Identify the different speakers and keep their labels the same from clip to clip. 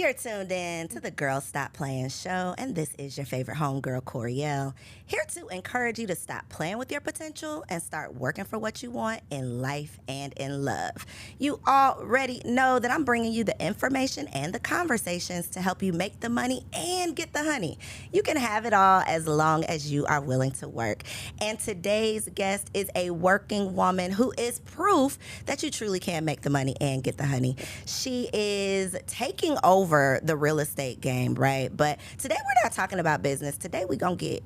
Speaker 1: You're tuned in to the Girl Stop Playing show, and this is your favorite homegirl, Coriel, here to encourage you to stop playing with your potential and start working for what you want in life and in love. You already know that I'm bringing you the information and the conversations to help you make the money and get the honey. You can have it all as long as you are willing to work. And today's guest is a working woman who is proof that you truly can make the money and get the honey. She is taking over the real estate game, right? But today we're not talking about business. Today we're going to get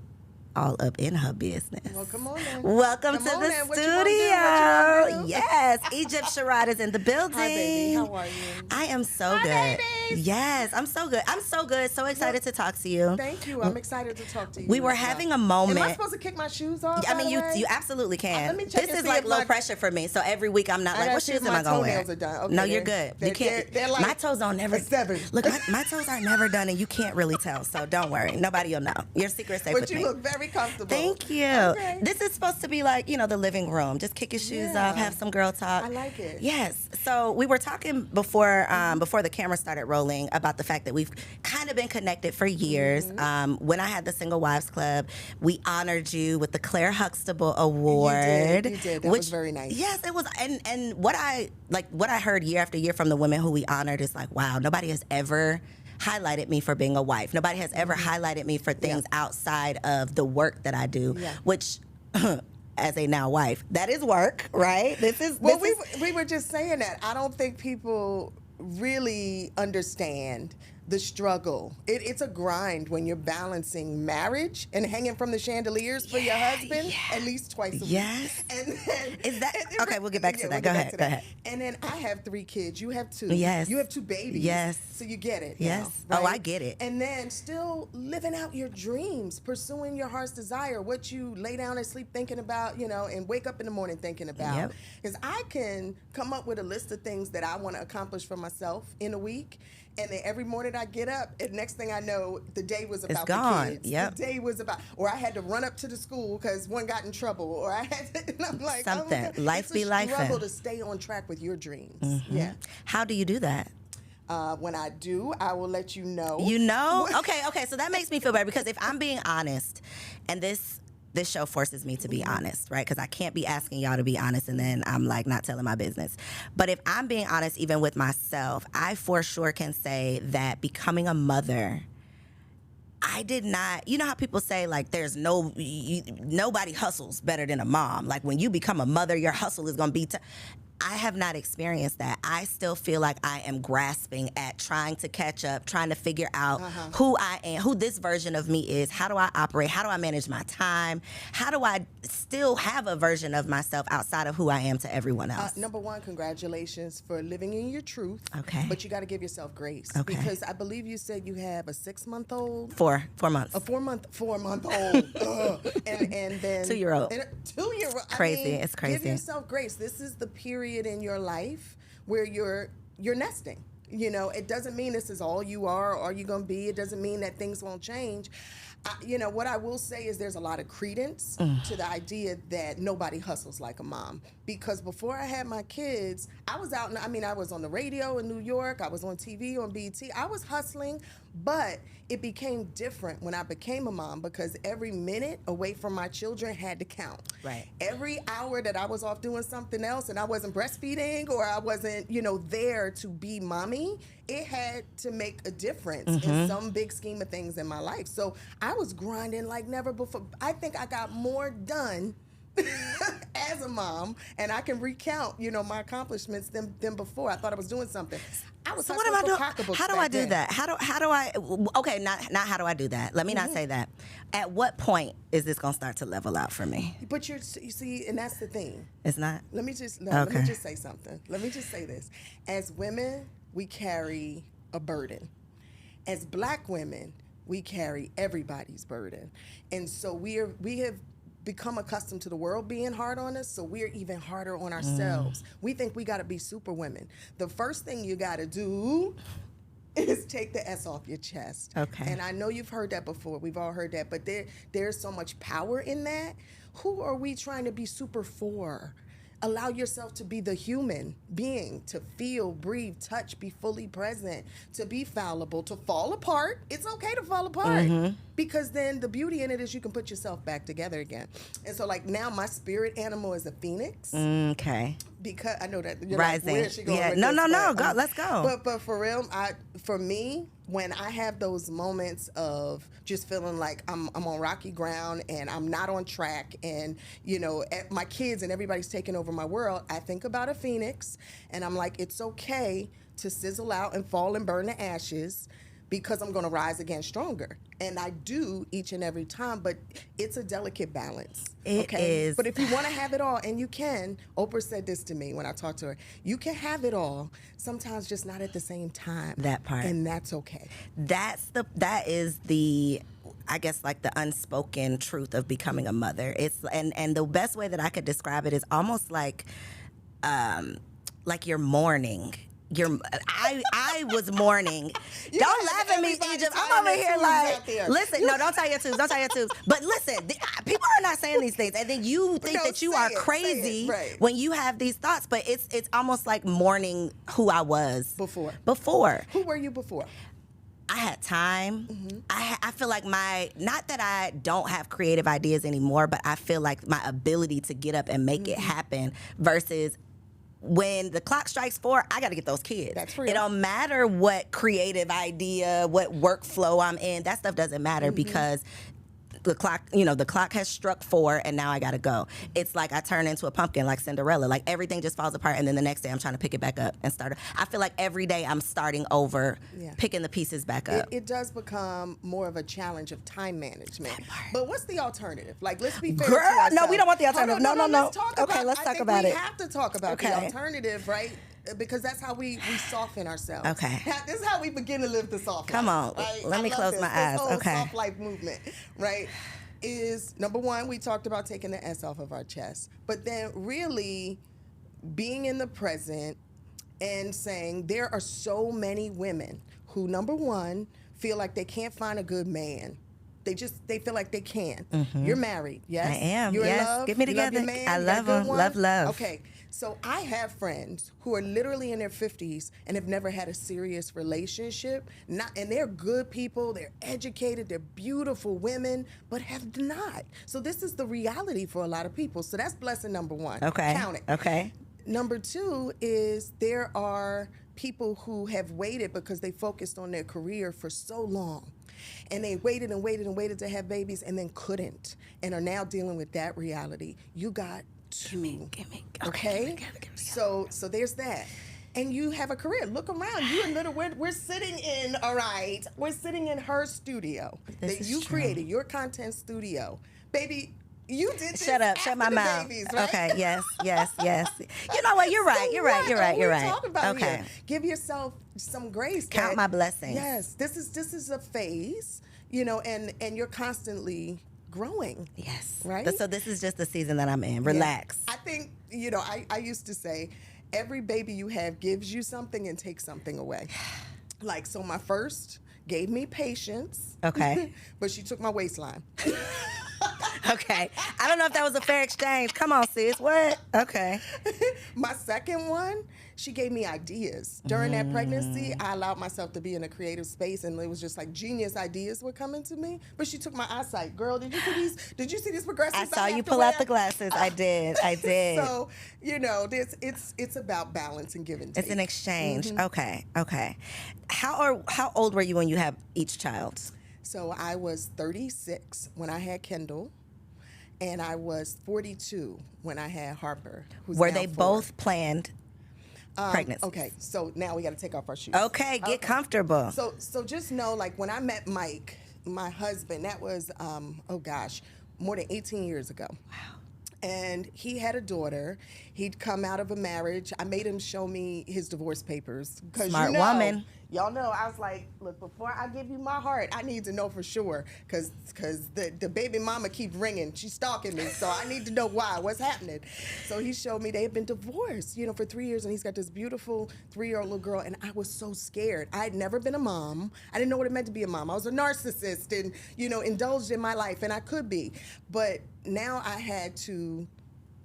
Speaker 1: all up in her business.
Speaker 2: Well, come on then.
Speaker 1: Welcome
Speaker 2: Come
Speaker 1: to
Speaker 2: on
Speaker 1: the
Speaker 2: then. What
Speaker 1: studio.
Speaker 2: you gonna do?
Speaker 1: Yes, Egypt Sherrod is in the building.
Speaker 2: Hi, baby. How are you?
Speaker 1: I am so
Speaker 2: Hi,
Speaker 1: good.
Speaker 2: babies.
Speaker 1: Yes, I'm so good. I'm so good. So excited to talk to you.
Speaker 2: Thank you. I'm excited to talk to you.
Speaker 1: We were
Speaker 2: as well.
Speaker 1: having a moment.
Speaker 2: Am I supposed to kick my shoes off?
Speaker 1: I mean,
Speaker 2: by
Speaker 1: you
Speaker 2: the way?
Speaker 1: you absolutely can.
Speaker 2: Let me check
Speaker 1: This
Speaker 2: and
Speaker 1: is
Speaker 2: see
Speaker 1: like
Speaker 2: if
Speaker 1: low
Speaker 2: my-
Speaker 1: pressure for me. So every week I'm not like,
Speaker 2: gotta
Speaker 1: what
Speaker 2: see
Speaker 1: shoes
Speaker 2: if
Speaker 1: am
Speaker 2: my
Speaker 1: I going to wear?
Speaker 2: toenails are done. Okay,
Speaker 1: No, you're
Speaker 2: they're-
Speaker 1: good.
Speaker 2: they're-
Speaker 1: You can't.
Speaker 2: they're like
Speaker 1: my toes don't never.
Speaker 2: a 7.
Speaker 1: Look, my toes are never done, and you can't really tell. So don't worry. Nobody will know. Your secret's safe
Speaker 2: But
Speaker 1: with
Speaker 2: you
Speaker 1: me.
Speaker 2: look very comfortable.
Speaker 1: Thank you.
Speaker 2: Okay.
Speaker 1: This is supposed to be like, the living room. Just kick your shoes
Speaker 2: Yeah.
Speaker 1: off, have some girl talk.
Speaker 2: I like it.
Speaker 1: Yes. So we were talking before the camera started rolling about the fact that we've kind of been connected for years. When I had the Single Wives Club, we honored you with the Claire Huxtable Award.
Speaker 2: You did. That was very nice.
Speaker 1: Yes, it was. And what I heard year after year from the women who we honored is like, wow, nobody has ever highlighted me for being a wife. Nobody has ever highlighted me for things outside of the work that I do, which as a now wife, that is work, right?
Speaker 2: We were just saying that. I don't think people really understand the struggle. It's a grind when you're balancing marriage and hanging from the chandeliers for your husband at least twice a week.
Speaker 1: Yes.
Speaker 2: And then,
Speaker 1: Is that okay? We'll get back to that. Go ahead.
Speaker 2: And then I have 3 kids. You have 2.
Speaker 1: Yes.
Speaker 2: You have 2 babies.
Speaker 1: Yes.
Speaker 2: So you get it.
Speaker 1: Yes.
Speaker 2: Now,
Speaker 1: Oh,
Speaker 2: right?
Speaker 1: I get it.
Speaker 2: And then still living out your dreams, pursuing your heart's desire, what you lay down and sleep thinking about, and wake up in the morning thinking about.
Speaker 1: Yep.
Speaker 2: Because I can come up with a list of things that I want to accomplish for myself in a week. And then every morning I get up, and next thing I know, the day was about
Speaker 1: gone.
Speaker 2: the kids.
Speaker 1: Yep.
Speaker 2: The day was about, or I had to run up to the school because one got in trouble, or I had to, and I'm like,
Speaker 1: Something.
Speaker 2: Oh my God.
Speaker 1: Life be life.
Speaker 2: It's a struggle to stay on track with your dreams. Yeah.
Speaker 1: How do you do that?
Speaker 2: When I do, I will let you know.
Speaker 1: You know? Okay. So that makes me feel better because if I'm being honest, and this show forces me to be honest, right? Because I can't be asking y'all to be honest and then I'm like not telling my business. But if I'm being honest, even with myself, I for sure can say that becoming a mother, I did not, you know how people say like there's nobody hustles better than a mom. Like when you become a mother, your hustle is going to be I have not experienced that. I still feel like I am grasping at trying to catch up, trying to figure out who I am, who this version of me is. How do I operate? How do I manage my time? How do I still have a version of myself outside of who I am to everyone else?
Speaker 2: Number one, congratulations for living in your truth.
Speaker 1: Okay.
Speaker 2: But you got to give yourself grace.
Speaker 1: Okay.
Speaker 2: Because I believe you said you have a 6-month-old.
Speaker 1: 4 months.
Speaker 2: A 4-month-old. and then
Speaker 1: 2-year-old.
Speaker 2: And a 2-year-old.
Speaker 1: Crazy. It's crazy.
Speaker 2: Give yourself grace. This is the period in your life where you're nesting. It doesn't mean this is all you are or you going to be. It doesn't mean that things won't change. What I will say is there's a lot of credence to the idea that nobody hustles like a mom. Because before I had my kids, I was out, I was on the radio in New York. I was on TV, on BET. I was hustling, but it became different when I became a mom because every minute away from my children had to count.
Speaker 1: Right.
Speaker 2: Every hour that I was off doing something else and I wasn't breastfeeding or I wasn't, there to be mommy, it had to make a difference in some big scheme of things in my life. So I was grinding like never before. I think I got more done as a mom, and I can recount, my accomplishments than before. I thought I was doing something.
Speaker 1: So what am I doing? How do I do that? How do I? Okay, not how do I do that? Let me not say that. At what point is this gonna start to level out for me?
Speaker 2: But you see, and that's the thing.
Speaker 1: It's not.
Speaker 2: Let me just say something. Let me just say this. As women, we carry a burden. As Black women, we carry everybody's burden, and so we have become accustomed to the world being hard on us, so we're even harder on ourselves. We think we got to be super women. The first thing you got to do is take the S off your chest.
Speaker 1: Okay.
Speaker 2: And I know you've heard that before. We've all heard that, but there's so much power in that. Who are we trying to be super for? Allow yourself to be the human being, to feel, breathe, touch, be fully present, to be fallible, to fall apart. It's okay to fall apart because then the beauty in it is you can put yourself back together again. And so like now my spirit animal is a phoenix.
Speaker 1: Okay.
Speaker 2: Because I know that you're
Speaker 1: Rising.
Speaker 2: like, where's she going?
Speaker 1: Yeah.
Speaker 2: With
Speaker 1: No,
Speaker 2: this?
Speaker 1: no, no.
Speaker 2: But,
Speaker 1: Go. Let's go.
Speaker 2: But for real, for me, when I have those moments of just feeling like I'm on rocky ground and I'm not on track, and you know my kids and everybody's taking over my world, I think about a phoenix, and I'm like, it's okay to sizzle out and fall and burn to ashes, because I'm going to rise again stronger. And I do each and every time, but it's a delicate balance.
Speaker 1: It is.
Speaker 2: But if you want to have it all, and you can, Oprah said this to me when I talked to her, you can have it all, sometimes just not at the same time.
Speaker 1: That part.
Speaker 2: And that's okay.
Speaker 1: That is the, I guess, like the unspoken truth of becoming a mother. It's and the best way that I could describe it is almost like you're mourning. I was mourning. Don't laugh at me, Egypt. I'm over here like, listen, no, don't tie your tubes. Don't tie your tubes. But listen, people are not saying these things. And then you think that you are crazy when you have these thoughts. But it's almost like mourning who I was before.
Speaker 2: Who were you before?
Speaker 1: I had time. I feel like not that I don't have creative ideas anymore, but I feel like my ability to get up and make it happen versus when the clock strikes 4, I got to get those kids.
Speaker 2: That's real.
Speaker 1: It don't matter what creative idea, what workflow I'm in. That stuff doesn't matter because the clock has struck 4 and now I got to go. It's like I turn into a pumpkin like Cinderella. Like everything just falls apart and then the next day I'm trying to pick it back up and start. I feel like every day I'm starting over, picking the pieces back up.
Speaker 2: It does become more of a challenge of time management. But what's the alternative? Like, let's be fair
Speaker 1: Girl,
Speaker 2: to ourselves.
Speaker 1: no, we don't want the alternative. No.
Speaker 2: Let's talk
Speaker 1: Okay,
Speaker 2: about,
Speaker 1: let's talk
Speaker 2: I think
Speaker 1: about
Speaker 2: we
Speaker 1: it.
Speaker 2: have to talk about the alternative, right? Because that's how we soften ourselves.
Speaker 1: Okay.
Speaker 2: This is how we begin to live the soft life.
Speaker 1: Come on.
Speaker 2: Right?
Speaker 1: Let me close my eyes.
Speaker 2: This whole
Speaker 1: Okay.
Speaker 2: soft life movement, right? Is number one, we talked about taking the S off of our chest, but then really being in the present and saying there are so many women who, number one, feel like they can't find a good man. They feel like they can. You're married, yes?
Speaker 1: I am.
Speaker 2: You're
Speaker 1: yes.
Speaker 2: in love.
Speaker 1: Get me
Speaker 2: You
Speaker 1: together.
Speaker 2: love your man.
Speaker 1: I
Speaker 2: You got a
Speaker 1: love
Speaker 2: good
Speaker 1: him.
Speaker 2: one?
Speaker 1: Love.
Speaker 2: Okay. So I have friends who are literally in their 50s and have never had a serious relationship. And they're good people, they're educated, they're beautiful women, but have not. So this is the reality for a lot of people. So that's blessing number one.
Speaker 1: Okay.
Speaker 2: Count it.
Speaker 1: Okay.
Speaker 2: Number two is there are people who have waited because they focused on their career for so long. And they waited and waited and waited to have babies and then couldn't and are now dealing with that reality. You got two.
Speaker 1: Give me.
Speaker 2: Okay? So there's that. And you have a career. Look around. You and Little, we're sitting in, all right, we're sitting in her studio that you created, your content studio. Baby, you did this.
Speaker 1: Shut up. Shut my mouth.
Speaker 2: Babies, right?
Speaker 1: Okay. Yes. You know what? You're right. You're right.
Speaker 2: Talking about
Speaker 1: Okay.
Speaker 2: here. Give yourself some grace.
Speaker 1: Count my blessings.
Speaker 2: Yes. This is a phase, and you're constantly growing.
Speaker 1: Yes.
Speaker 2: Right?
Speaker 1: So this is just the season that I'm in. Relax.
Speaker 2: Yeah. I think, I used to say, every baby you have gives you something and takes something away. Like, so my first gave me patience.
Speaker 1: Okay.
Speaker 2: But she took my waistline.
Speaker 1: Okay. I don't know if that was a fair exchange. Come on, sis. What? Okay.
Speaker 2: My second one, she gave me ideas. During that pregnancy, I allowed myself to be in a creative space, and it was just like genius ideas were coming to me. But she took my eyesight. Girl, did you see these progressives?
Speaker 1: I saw you pull out the glasses. I did.
Speaker 2: So, it's about balance and give and take.
Speaker 1: It's an exchange. Okay. How old were you when you had each child?
Speaker 2: So I was 36 when I had Kendall, and I was 42 when I had Harper.
Speaker 1: Were they both planned pregnancies?
Speaker 2: Okay, so now we got to take off our shoes.
Speaker 1: Okay, get comfortable.
Speaker 2: So just know, like, when I met Mike, my husband, that was, more than 18 years ago.
Speaker 1: Wow.
Speaker 2: And he had a daughter. He'd come out of a marriage. I made him show me his divorce papers.
Speaker 1: Smart woman.
Speaker 2: Y'all know, I was like, look, before I give you my heart, I need to know for sure. Because the baby mama keeps ringing. She's stalking me. So I need to know why. What's happening? So he showed me they had been divorced, for 3 years. And he's got this beautiful 3-year-old little girl. And I was so scared. I had never been a mom. I didn't know what it meant to be a mom. I was a narcissist and, indulged in my life. And I could be. But now I had to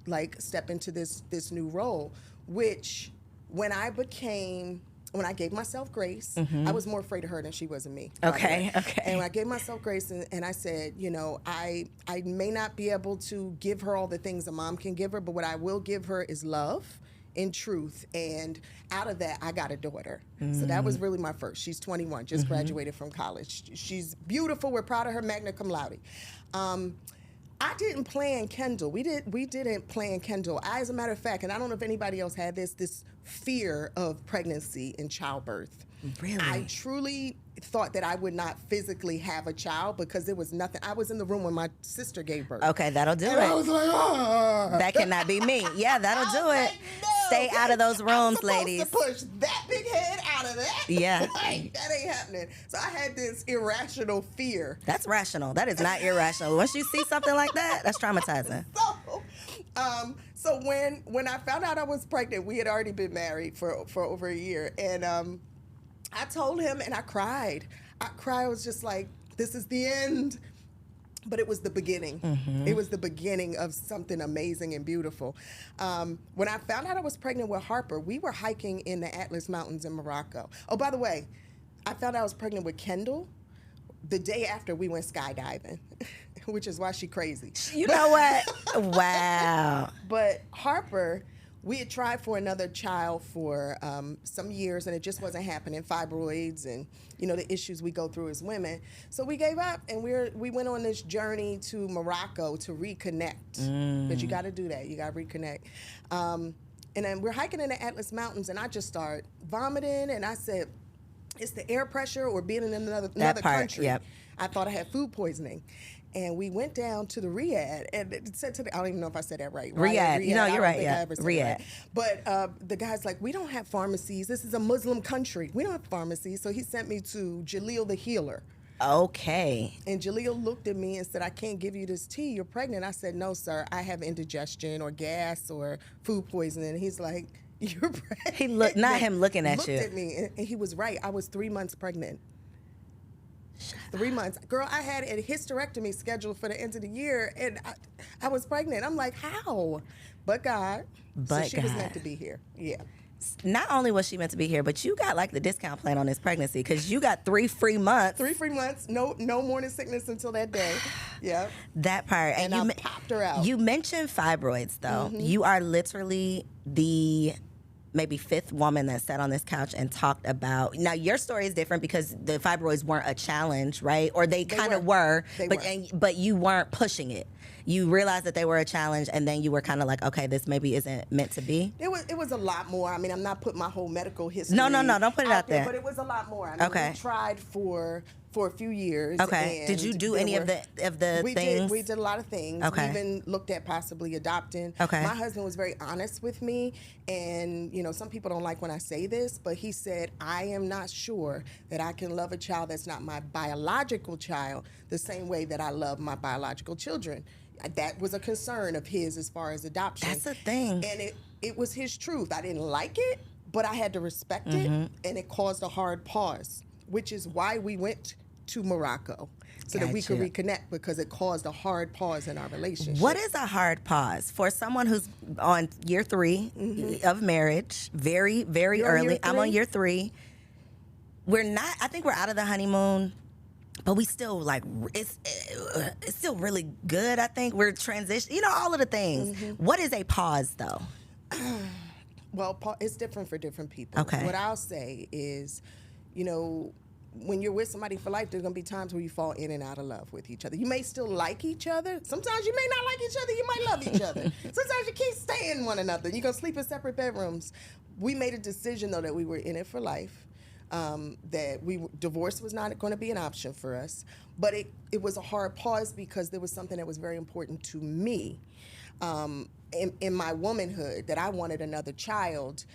Speaker 2: like step into this new role, which when I gave myself grace, I was more afraid of her than she was of me.
Speaker 1: Okay.
Speaker 2: And when I gave myself grace and I said, you know, I may not be able to give her all the things a mom can give her, but what I will give her is love and truth. And out of that, I got a daughter. So that was really my first. She's 21, just graduated from college. She's beautiful. We're proud of her, magna cum laude. I didn't plan Kendall. We didn't plan Kendall. As a matter of fact, and I don't know if anybody else had this fear of pregnancy and childbirth.
Speaker 1: Really?
Speaker 2: I truly thought that I would not physically have a child because there was nothing. I was in the room when my sister gave birth.
Speaker 1: Okay, that'll do
Speaker 2: and
Speaker 1: it.
Speaker 2: I was like, oh.
Speaker 1: That cannot be me. Yeah, that'll do it.
Speaker 2: Like, no,
Speaker 1: Stay out of those rooms, ladies.
Speaker 2: To push that big head out of that.
Speaker 1: Yeah.
Speaker 2: Like, that ain't happening. So I had this irrational fear.
Speaker 1: That's rational. That is not irrational. Once you see something like that, that's traumatizing.
Speaker 2: So when I found out I was pregnant, we had already been married for over a year, and I told him, and I cried. I was just like, this is the end. But it was the beginning. It was the beginning of something amazing and beautiful. When I found out I was pregnant with Harper, we were hiking in the Atlas Mountains in Morocco. Oh, by the way, I found out I was pregnant with Kendall the day after we went skydiving, which is why she crazy.
Speaker 1: You know what? Wow.
Speaker 2: But Harper, we had tried for another child for some years, and it just wasn't happening. Fibroids and, you know, the issues we go through as women. So we gave up, and we went on this journey to Morocco to reconnect. But you got to do that. You got to reconnect. And then we're hiking in the Atlas Mountains, and I just started vomiting, and I said, it's the air pressure or being in another country.
Speaker 1: Yep.
Speaker 2: I thought I had food poisoning. And we went down to the Riyadh, and it said to the, I don't even know if I said that right.
Speaker 1: Riyadh. No, you're right. Yeah,
Speaker 2: Riyadh. But the guy's like, we don't have pharmacies. This is a Muslim country. We don't have pharmacies. So he sent me to Jaleel the healer.
Speaker 1: Okay.
Speaker 2: And Jaleel looked at me and said, I can't give you this tea. You're pregnant. I said, no, sir. I have indigestion or gas or food poisoning. And he's like, you're pregnant.
Speaker 1: He looked, not him looking at you.
Speaker 2: Looked at me, and he was right. I was 3 months pregnant. 3 months. Girl, I had a hysterectomy scheduled for the end of the year, and I was pregnant. I'm like, how? But God.
Speaker 1: But
Speaker 2: so she
Speaker 1: God.
Speaker 2: was meant to be here. Yeah.
Speaker 1: Not only was she meant to be here, but you got like the discount plan on this pregnancy because you got 3 free months.
Speaker 2: 3 free months. No morning sickness until that day. Yeah.
Speaker 1: That part.
Speaker 2: And I popped her out.
Speaker 1: You mentioned fibroids, though. You are literally the maybe 5th woman that sat on this couch and talked about. Now, your story is different because the fibroids weren't a challenge, right? Or they kind of were, but you weren't pushing it. You realized that they were a challenge, and then you were kind of like, okay, this maybe isn't meant to be.
Speaker 2: It was a lot more. I mean, I'm not putting my whole medical history.
Speaker 1: No, don't put it out there.
Speaker 2: But it was a lot more. I mean, we tried for a few years.
Speaker 1: Okay. Did you do any of the things?
Speaker 2: We did a lot of things.
Speaker 1: Okay.
Speaker 2: We even looked at possibly adopting.
Speaker 1: Okay.
Speaker 2: My husband was very honest with me, and you know, some people don't like when I say this, but he said, I am not sure that I can love a child that's not my biological child the same way that I love my biological children. That was a concern of his as far as adoption.
Speaker 1: That's a thing.
Speaker 2: And it was his truth. I didn't like it, but I had to respect it, and it caused a hard pause, which is why we went to Morocco, so that we could reconnect, because it caused a hard pause in our relationship.
Speaker 1: What is a hard pause for someone who's on year 3 of marriage? Very, very early. I'm on year 3. We're not. I think we're out of the honeymoon, but we still like it's still really good. I think we're transitioning. You know, all of the things. What is a pause, though?
Speaker 2: Well, it's different for different people.
Speaker 1: Okay.
Speaker 2: What I'll say is, you know, when you're with somebody for life, there's going to be times where you fall in and out of love with each other. You may still like each other. Sometimes you may not like each other. You might love each other. Sometimes you can't stand one another. You're going to sleep in separate bedrooms. We made a decision, though, that we were in it for life, that divorce was not going to be an option for us. But it was a hard pause because there was something that was very important to me in my womanhood, that I wanted another child.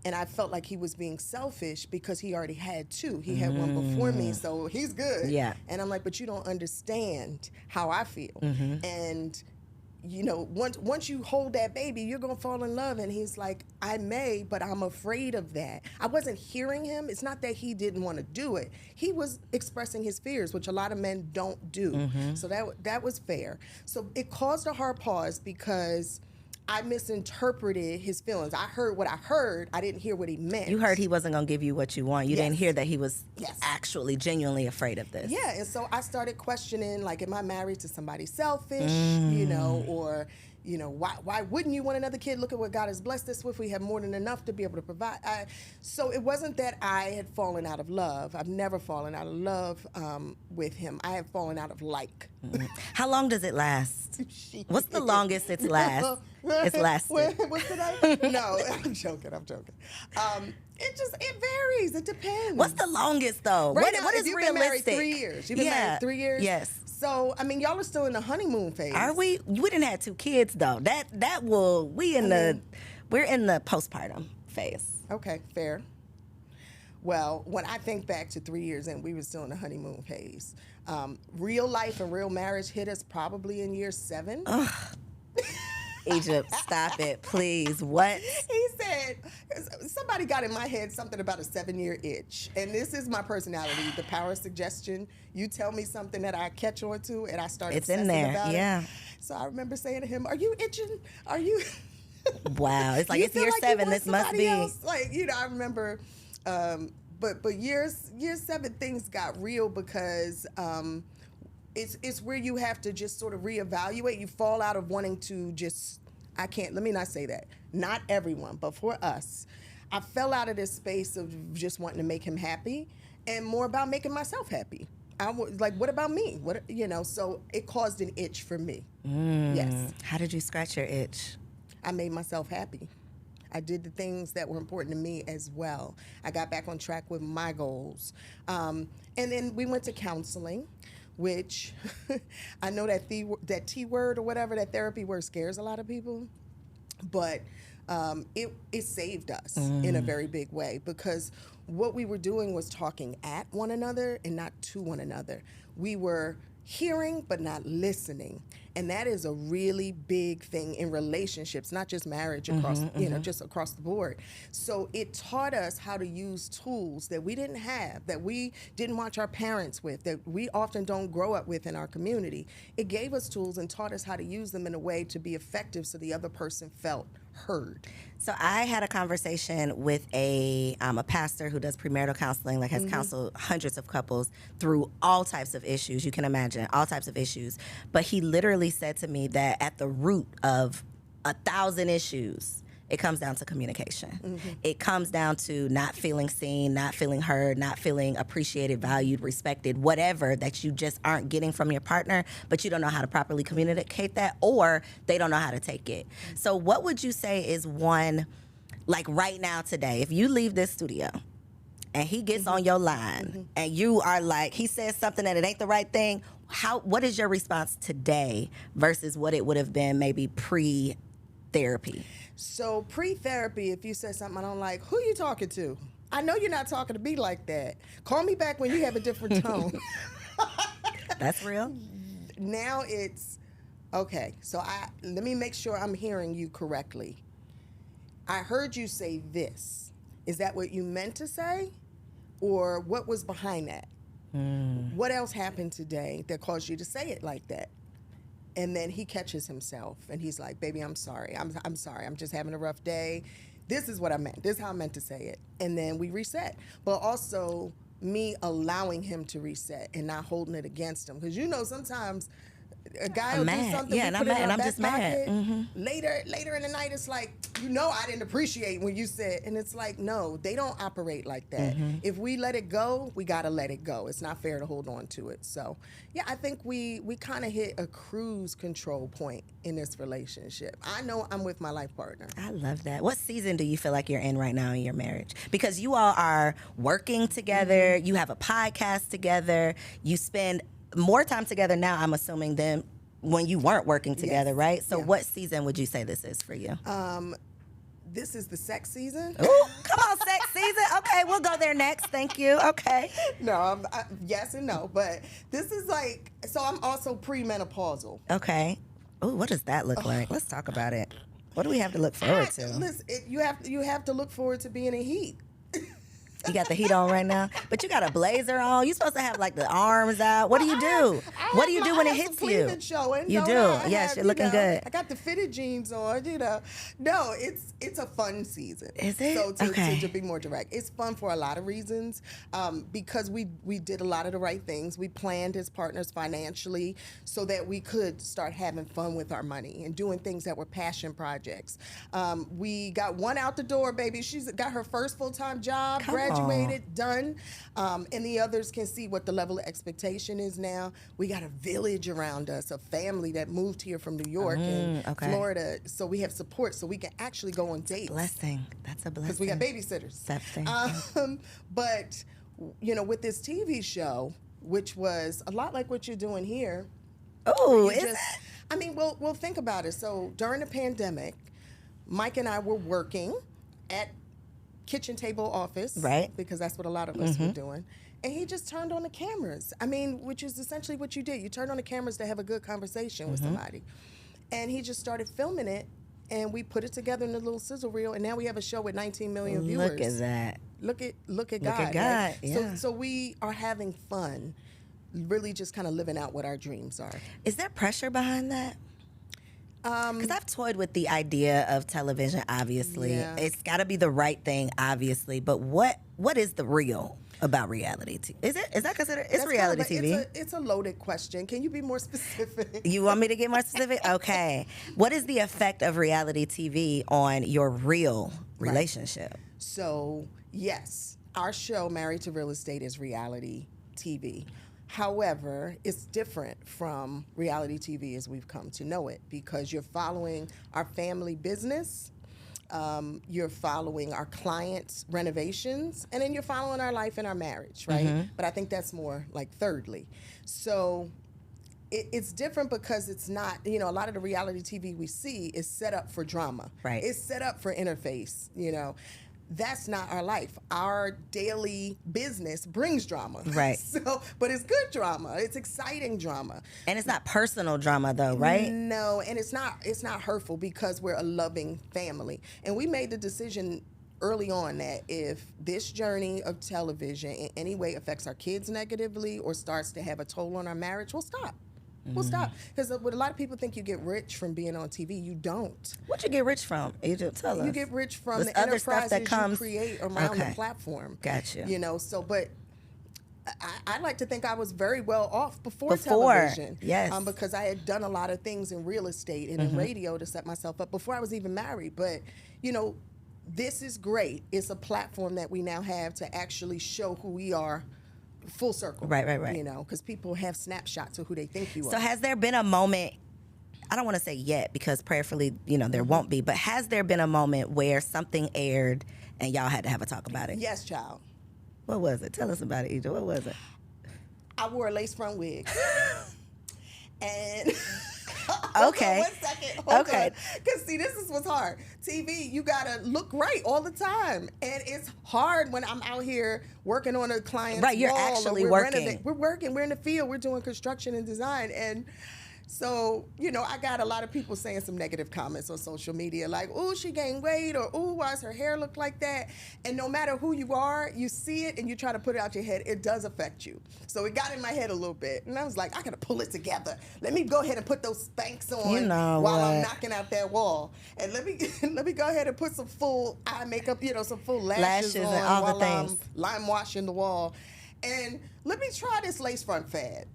Speaker 2: And I felt like he was being selfish because he already had 2. He had one before me, so he's good.
Speaker 1: Yeah.
Speaker 2: And I'm like, but you don't understand how I feel. And, you know, once you hold that baby, you're going to fall in love. And he's like, I may, but I'm afraid of that. I wasn't hearing him. It's not that he didn't want to do it. He was expressing his fears, which a lot of men don't do. So that was fair. So it caused a hard pause because I misinterpreted his feelings. I heard what I heard. I didn't hear what he meant.
Speaker 1: You heard he wasn't going to give you what you want. You didn't
Speaker 2: Yes.
Speaker 1: hear that he was
Speaker 2: Yes.
Speaker 1: actually genuinely afraid of this.
Speaker 2: Yeah, and so I started questioning, like, am I married to somebody selfish, or, why wouldn't you want another kid? Look at what God has blessed us with. We have more than enough to be able to provide. So it wasn't that I had fallen out of love. I've never fallen out of love with him. I have fallen out of like.
Speaker 1: How long does it last? What's the longest it's lasted?
Speaker 2: What's the name? No, I'm joking. It varies. It depends.
Speaker 1: What's the longest though?
Speaker 2: Right
Speaker 1: What
Speaker 2: now,
Speaker 1: is
Speaker 2: if you've
Speaker 1: realistic?
Speaker 2: been married 3 years. You've been married 3 years?
Speaker 1: Yes.
Speaker 2: So, I mean, y'all are still in the honeymoon phase.
Speaker 1: Are we? We didn't have 2 kids though. We're in the postpartum phase.
Speaker 2: Okay, fair. Well, when I think back to 3 years and we were still in the honeymoon phase, real life and real marriage hit us probably in year 7.
Speaker 1: Egypt, stop it, please. What?
Speaker 2: He said, somebody got in my head something about a 7-year itch. And this is my personality, the power of suggestion. You tell me something that I catch on to and I start
Speaker 1: It's
Speaker 2: obsessing
Speaker 1: in there,
Speaker 2: about
Speaker 1: yeah.
Speaker 2: it. So I remember saying to him, are you itching? Are you?
Speaker 1: Wow, it's like
Speaker 2: You
Speaker 1: it's
Speaker 2: feel
Speaker 1: year
Speaker 2: like you
Speaker 1: 7.
Speaker 2: want
Speaker 1: This must
Speaker 2: somebody
Speaker 1: be.
Speaker 2: else? Like, I remember, but year 7 things got real because it's where you have to just sort of reevaluate. You fall out of wanting to just, let me not say that. Not everyone, but for us, I fell out of this space of just wanting to make him happy and more about making myself happy. I was like, what about me? So it caused an itch for me. Yes.
Speaker 1: How did you scratch your itch?
Speaker 2: I made myself happy. I did the things that were important to me as well. I got back on track with my goals. And then we went to counseling, which I know that T word or whatever, that therapy word scares a lot of people. But it saved us in a very big way because what we were doing was talking at one another and not to one another. We were hearing but not listening. And that is a really big thing in relationships, not just marriage, across just across the board. So it taught us how to use tools that we didn't have, that we didn't watch our parents with, that we often don't grow up with in our community. It gave us tools and taught us how to use them in a way to be effective so the other person felt heard.
Speaker 1: So I had a conversation with a pastor who does premarital counseling, like has counseled hundreds of couples through all types of issues, you can imagine, all types of issues. But he literally said to me that at the root of 1,000 issues, it comes down to communication. It comes down to not feeling seen, not feeling heard, not feeling appreciated, valued, respected, whatever that you just aren't getting from your partner, but you don't know how to properly communicate that, or they don't know how to take it. So what would you say is one, like right now today, if you leave this studio and he gets on your line and you are like, he says something that it ain't the right thing, what is your response today versus what it would have been maybe pre-therapy?
Speaker 2: So pre-therapy, if you said something I don't like, who you talking to? I know you're not talking to me like that. Call me back when you have a different tone.
Speaker 1: That's real.
Speaker 2: Now it's, okay, so let me make sure I'm hearing you correctly. I heard you say this. Is that what you meant to say? Or what was behind that? What else happened today that caused you to say it like that? And then he catches himself and he's like, baby, I'm sorry. I'm sorry. I'm just having a rough day. This is what I meant. This is how I meant to say it. And then we reset. But also me allowing him to reset and not holding it against him. Because sometimes a guy will do something,
Speaker 1: yeah, and I'm mad, and I'm just mad.
Speaker 2: Later in the night, it's like, I didn't appreciate when you said, and it's like, no, they don't operate like that. If we let it go, we gotta let it go. It's not fair to hold on to it. So, yeah, I think we kind of hit a cruise control point in this relationship. I know I'm with my life partner.
Speaker 1: I love that. What season do you feel like you're in right now in your marriage? Because you all are working together, you have a podcast together, you spend more time together now, I'm assuming, than when you weren't working together, right? So what season would you say this is for you?
Speaker 2: This is the sex season.
Speaker 1: Ooh, come on, sex season. Okay, we'll go there next. Thank you. Okay.
Speaker 2: No, yes and no, but this is like, so I'm also premenopausal.
Speaker 1: Okay. Ooh, what does that look like? Let's talk about it. What do we have to look forward to?
Speaker 2: Listen, you have to look forward to being in heat.
Speaker 1: You got the heat on right now, but you got a blazer on. You supposed to have like the arms out. What do you do? What do you do when it hits you?
Speaker 2: Showing,
Speaker 1: You do. Yes, you're looking good.
Speaker 2: I got the fitted jeans on. No, it's a fun season.
Speaker 1: Is it?
Speaker 2: So
Speaker 1: Okay.
Speaker 2: to be more direct, it's fun for a lot of reasons. Because we did a lot of the right things. We planned as partners financially so that we could start having fun with our money and doing things that were passion projects. We got one out the door, baby. She's got her first full-time job, graduated, done. And the others can see what the level of expectation is now. We got a village around us, a family that moved here from New York and Florida. So we have support so we can actually go on dates.
Speaker 1: Blessing. That's a blessing.
Speaker 2: Because we got babysitters. But, with this TV show, which was a lot like what you're doing here.
Speaker 1: Oh,
Speaker 2: Well, think about it. So during the pandemic, Mike and I were working at kitchen table office.
Speaker 1: Right.
Speaker 2: Because that's what a lot of us were doing. And he just turned on the cameras. Which is essentially what you did. You turned on the cameras to have a good conversation with somebody. And he just started filming it. And we put it together in a little sizzle reel, and now we have a show with 19 million viewers.
Speaker 1: Look at that.
Speaker 2: Look at God.
Speaker 1: Look at God,
Speaker 2: right?
Speaker 1: yeah.
Speaker 2: So we are having fun, really just kind of living out what our dreams are.
Speaker 1: Is there pressure behind that? Because I've toyed with the idea of television, obviously.
Speaker 2: Yeah.
Speaker 1: It's got to be the right thing, obviously. But what is the real about reality TV? Is that considered? It's
Speaker 2: That's
Speaker 1: reality
Speaker 2: kind of
Speaker 1: TV.
Speaker 2: it's a loaded question. Can you be more specific?
Speaker 1: You want me to get more specific? Okay. What is the effect of reality TV on your real relationship?
Speaker 2: So, yes, our show, Married to Real Estate, is reality TV. However, it's different from reality TV as we've come to know it because you're following our family business, you're following our clients' renovations, and then you're following our life and our marriage, right? But I think that's more like thirdly. So it's different because it's not, a lot of the reality TV we see is set up for drama.
Speaker 1: Right.
Speaker 2: It's set up for interface, That's not our life. Our daily business brings drama.
Speaker 1: Right.
Speaker 2: But it's good drama. It's exciting drama.
Speaker 1: And it's not personal drama, though, right?
Speaker 2: No, and it's not hurtful because we're a loving family. And we made the decision early on that if this journey of television in any way affects our kids negatively or starts to have a toll on our marriage, we'll stop. We'll stop. Because what a lot of people think you get rich from being on TV, you don't.
Speaker 1: What you get rich from? Egypt, tell us.
Speaker 2: You get rich from
Speaker 1: There's
Speaker 2: the
Speaker 1: other stuff
Speaker 2: enterprises
Speaker 1: that comes
Speaker 2: you create around the platform.
Speaker 1: Gotcha.
Speaker 2: But I like to think I was very well off before television.
Speaker 1: Yes.
Speaker 2: Because I had done a lot of things in real estate and in radio to set myself up before I was even married. But, this is great. It's a platform that we now have to actually show who we are full circle.
Speaker 1: Right.
Speaker 2: Because people have snapshots of who they think you are.
Speaker 1: So has there been a moment, I don't want to say yet because prayerfully, there won't be, but has there been a moment where something aired and y'all had to have a talk about it?
Speaker 2: Yes, child.
Speaker 1: What was it? Tell us about it, Egypt. What was it?
Speaker 2: I wore a lace front wig. And...
Speaker 1: Okay.
Speaker 2: 1 second. Hold
Speaker 1: Okay.
Speaker 2: Because, see, this is what's hard. TV, you got to look right all the time. And it's hard when I'm out here working on a client's
Speaker 1: Right, you're
Speaker 2: wall,
Speaker 1: actually
Speaker 2: or
Speaker 1: working.
Speaker 2: We're working. We're in the field. We're doing construction and design. And so, I got a lot of people saying some negative comments on social media like, ooh, she gained weight, or ooh, why does her hair look like that? And no matter who you are, you see it and you try to put it out your head, it does affect you. So it got in my head a little bit. And I was like, I got to pull it together. Let me go ahead and put those Spanx on while I'm knocking out that wall. And let me go ahead and put some full eye makeup, some full lashes on
Speaker 1: and all
Speaker 2: while
Speaker 1: the things.
Speaker 2: I'm lime washing the wall. And let me try this lace front fad.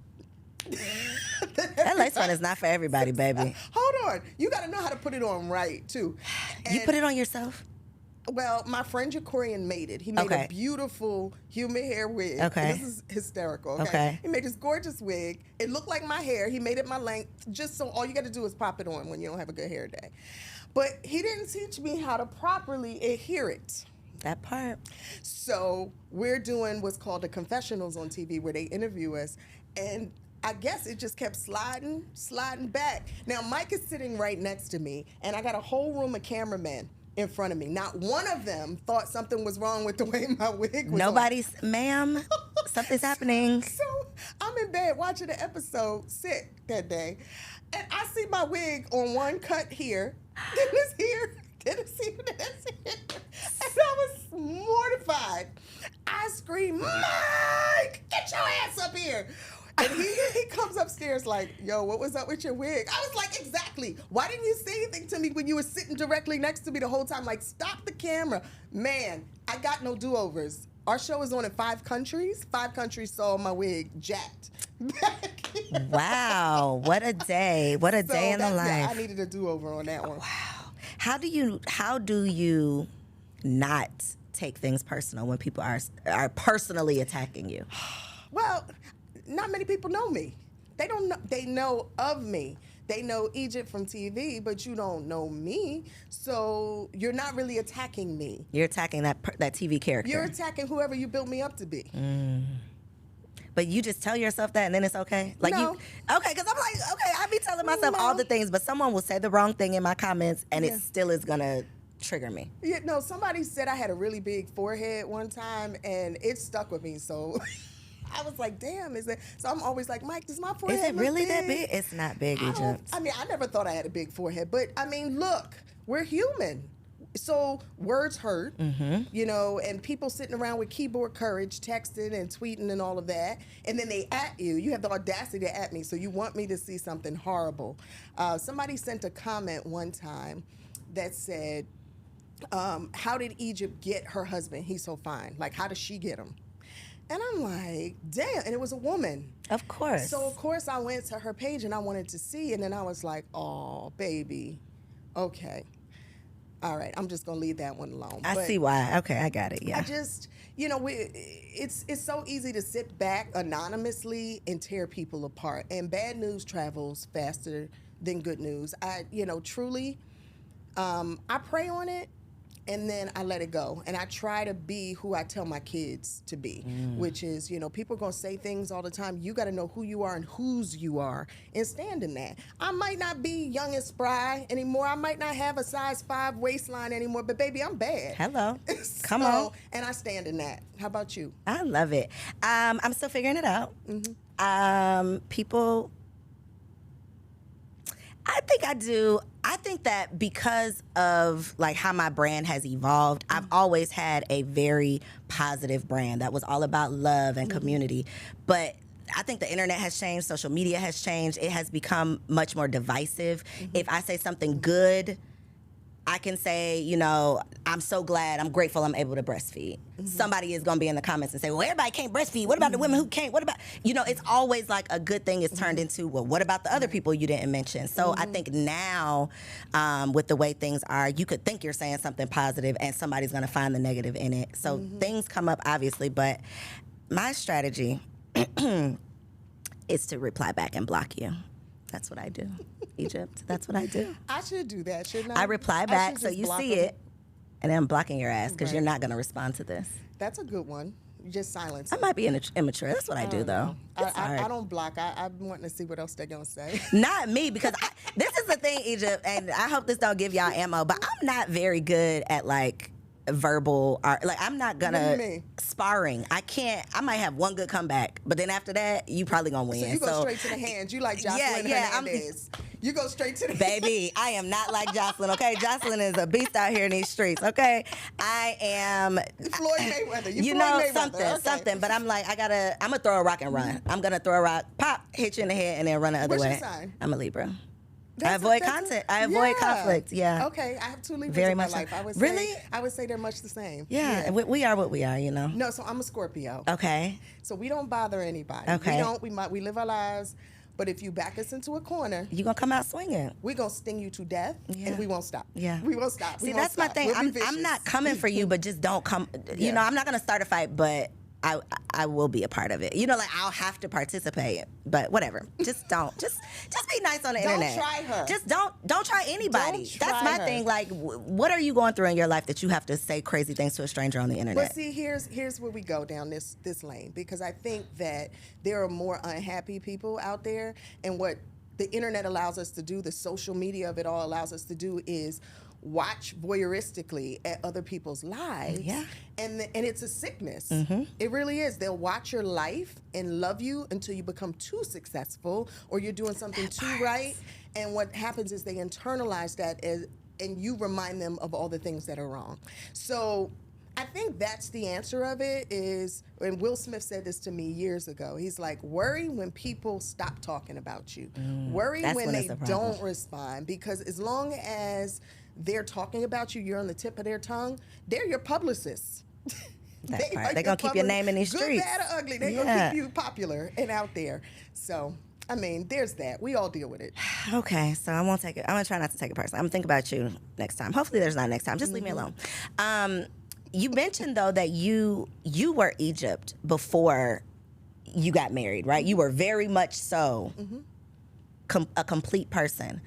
Speaker 1: That lace front is not for everybody, baby.
Speaker 2: Hold on. You got to know how to put it on right, too.
Speaker 1: You put it on yourself?
Speaker 2: Well, my friend Jacorian made it. He made a beautiful human hair wig.
Speaker 1: Okay.
Speaker 2: This is hysterical.
Speaker 1: Okay.
Speaker 2: He made this gorgeous wig. It looked like my hair. He made it my length, just so all you got to do is pop it on when you don't have a good hair day. But he didn't teach me how to properly adhere it.
Speaker 1: That part.
Speaker 2: So we're doing what's called the confessionals on TV where they interview us. And I guess it just kept sliding back. Now, Mike is sitting right next to me, and I got a whole room of cameramen in front of me. Not one of them thought something was wrong with the way my wig was on.
Speaker 1: Ma'am, something's happening.
Speaker 2: So I'm in bed watching the episode, sick that day, and I see my wig on one cut here, then it's here, then it's here, then it's here. And I was mortified. I scream, Mike, get your ass up here. And he comes upstairs like, yo, what was up with your wig? I was like, exactly. Why didn't you say anything to me when you were sitting directly next to me the whole time? Like, stop the camera. Man, I got no do-overs. Our show is on in 5 countries. 5 countries saw my wig jacked.
Speaker 1: Wow, what a day. What a day in the life.
Speaker 2: Yeah, I needed a do-over on that one.
Speaker 1: Wow. How do you not take things personal when people are personally attacking you?
Speaker 2: Well, not many people know me. They don't know. They know of me. They know Egypt from TV, but you don't know me. So you're not really attacking me.
Speaker 1: You're attacking that TV character.
Speaker 2: You're attacking whoever you built me up to be.
Speaker 1: But you just tell yourself that and then it's okay? Like
Speaker 2: No.
Speaker 1: Okay, because I'm like, okay, I be telling myself all the things, but someone will say the wrong thing in my comments and it still is going to trigger me.
Speaker 2: Yeah, no, somebody said I had a really big forehead one time and it stuck with me. So I was like, damn, is it? So I'm always like, Mike, does my forehead
Speaker 1: Is it really
Speaker 2: look
Speaker 1: that big? It's not big, Egypt.
Speaker 2: I mean, I never thought I had a big forehead, but I mean, look, we're human. So words hurt, you know, and people sitting around with keyboard courage, texting and tweeting and all of that, and then they at you. You have the audacity to at me, so you want me to see something horrible. Somebody sent a comment one time that said, how did Egypt get her husband? He's so fine. Like, how does she get him? And I'm like, damn. And it was a woman.
Speaker 1: Of course.
Speaker 2: So, of course, I went to her page and I wanted to see. And then I was like, oh, baby. Okay. All right. I'm just going to leave that one alone.
Speaker 1: I see why. Okay, I got it. Yeah.
Speaker 2: I just, you know, it's so easy to sit back anonymously and tear people apart. And bad news travels faster than good news. Truly, I pray on it. And then I let it go. And I try to be who I tell my kids to be, which is, you know, people are going to say things all the time. You got to know who you are and whose you are and stand in that. I might not be young and spry anymore. I might not have a size 5 waistline anymore, but baby, I'm bad.
Speaker 1: Hello. Come on.
Speaker 2: And I stand in that. How about you?
Speaker 1: I love it. I'm still figuring it out. People, I think I do. I think that because of like how my brand has evolved, I've always had a very positive brand that was all about love and community. But I think the internet has changed, social media has changed. It has become much more divisive. If I say something good, I can say, you know, I'm so glad, I'm grateful I'm able to breastfeed. Somebody is going to be in the comments and say, well, everybody can't breastfeed. What about the women who can't? What about, you know, it's always like a good thing is turned into, well, what about the other people you didn't mention? So I think now, with the way things are, you could think you're saying something positive and somebody's going to find the negative in it. So things come up, obviously, but my strategy is to reply back and block you. That's what I do, Egypt. That's what I do.
Speaker 2: I should do that, shouldn't I?
Speaker 1: I reply back so you see it, and then I'm blocking your ass because you're not going to respond to this.
Speaker 2: That's a good one. You just silence
Speaker 1: I
Speaker 2: it.
Speaker 1: might be immature. That's what I do, though.
Speaker 2: I don't block. I'm wanting to see what else they're going to say.
Speaker 1: Not me, because this is the thing, Egypt, and I hope this don't give y'all ammo, but I'm not very good at, like, verbal art. Like, I'm not
Speaker 2: What do you
Speaker 1: gonna
Speaker 2: mean?
Speaker 1: sparring. I might have one good comeback, but then after that, you probably gonna win.
Speaker 2: So you go straight to the hands. You like Jocelyn Hernandez. You go straight to the
Speaker 1: Baby, I am not like Jocelyn, okay? Jocelyn is a beast out here in these streets, okay? I am
Speaker 2: Floyd Mayweather.
Speaker 1: You
Speaker 2: Floyd
Speaker 1: know,
Speaker 2: Mayweather.
Speaker 1: something, but I'm like, I'm gonna throw a rock and run. I'm gonna throw a rock, pop, hit you in the head, and then run the other
Speaker 2: What's
Speaker 1: way.
Speaker 2: your sign?
Speaker 1: I'm a Libra. I avoid conflict. Yeah.
Speaker 2: Okay, I have 2 Libras
Speaker 1: Very
Speaker 2: in my
Speaker 1: much so.
Speaker 2: life. I would
Speaker 1: Really?
Speaker 2: Say, I would say they're much the same.
Speaker 1: Yeah, we are what we are, you know.
Speaker 2: No, so I'm a Scorpio.
Speaker 1: Okay.
Speaker 2: So we don't bother anybody.
Speaker 1: Okay.
Speaker 2: We live our lives, but if you back us into a corner,
Speaker 1: You gonna come out swinging.
Speaker 2: we're gonna sting you to death,
Speaker 1: Yeah.
Speaker 2: and we won't stop.
Speaker 1: Yeah.
Speaker 2: We won't stop. We
Speaker 1: See,
Speaker 2: won't
Speaker 1: that's my
Speaker 2: stop.
Speaker 1: thing.
Speaker 2: We'll be
Speaker 1: I'm
Speaker 2: vicious.
Speaker 1: not coming for you, but just don't come. You
Speaker 2: Yeah.
Speaker 1: know, I'm not gonna start a fight, but I will be a part of it. You know, like I'll have to participate, but whatever. Just don't. Just be nice on the
Speaker 2: Don't
Speaker 1: internet.
Speaker 2: try her.
Speaker 1: Just don't try anybody.
Speaker 2: Don't try
Speaker 1: That's my
Speaker 2: her.
Speaker 1: thing. Like, what are you going through in your life that you have to say crazy things to a stranger on the internet?
Speaker 2: But see, here's where we go down this lane, because I think that there are more unhappy people out there, and what the internet allows us to do, the social media of it all allows us to do, is watch voyeuristically at other people's lives.
Speaker 1: Yeah.
Speaker 2: And it's a sickness. It really is. They'll watch your life and love you until you become too successful or you're doing something too right. And what happens is they internalize that and you remind them of all the things that are wrong. So I think that's the answer of it is, and Will Smith said this to me years ago. He's like, worry when people stop talking about you. Worry
Speaker 1: that's
Speaker 2: when
Speaker 1: when
Speaker 2: they
Speaker 1: it's a problem.
Speaker 2: don't respond, because as long as they're talking about you, you're on the tip of their tongue, they're your publicists.
Speaker 1: That's
Speaker 2: They
Speaker 1: right.
Speaker 2: are
Speaker 1: They're going to keep your name in these
Speaker 2: good,
Speaker 1: streets.
Speaker 2: bad, or ugly. They're going to keep you popular and out there. So, I mean, there's that. We all deal with it.
Speaker 1: Okay, so I won't take it. I'm going to try not to take it personally. I'm going to think about you next time. Hopefully there's not next time. Just leave me alone. You mentioned, though, that you were Egypt before you got married, right? You were very much so a complete person.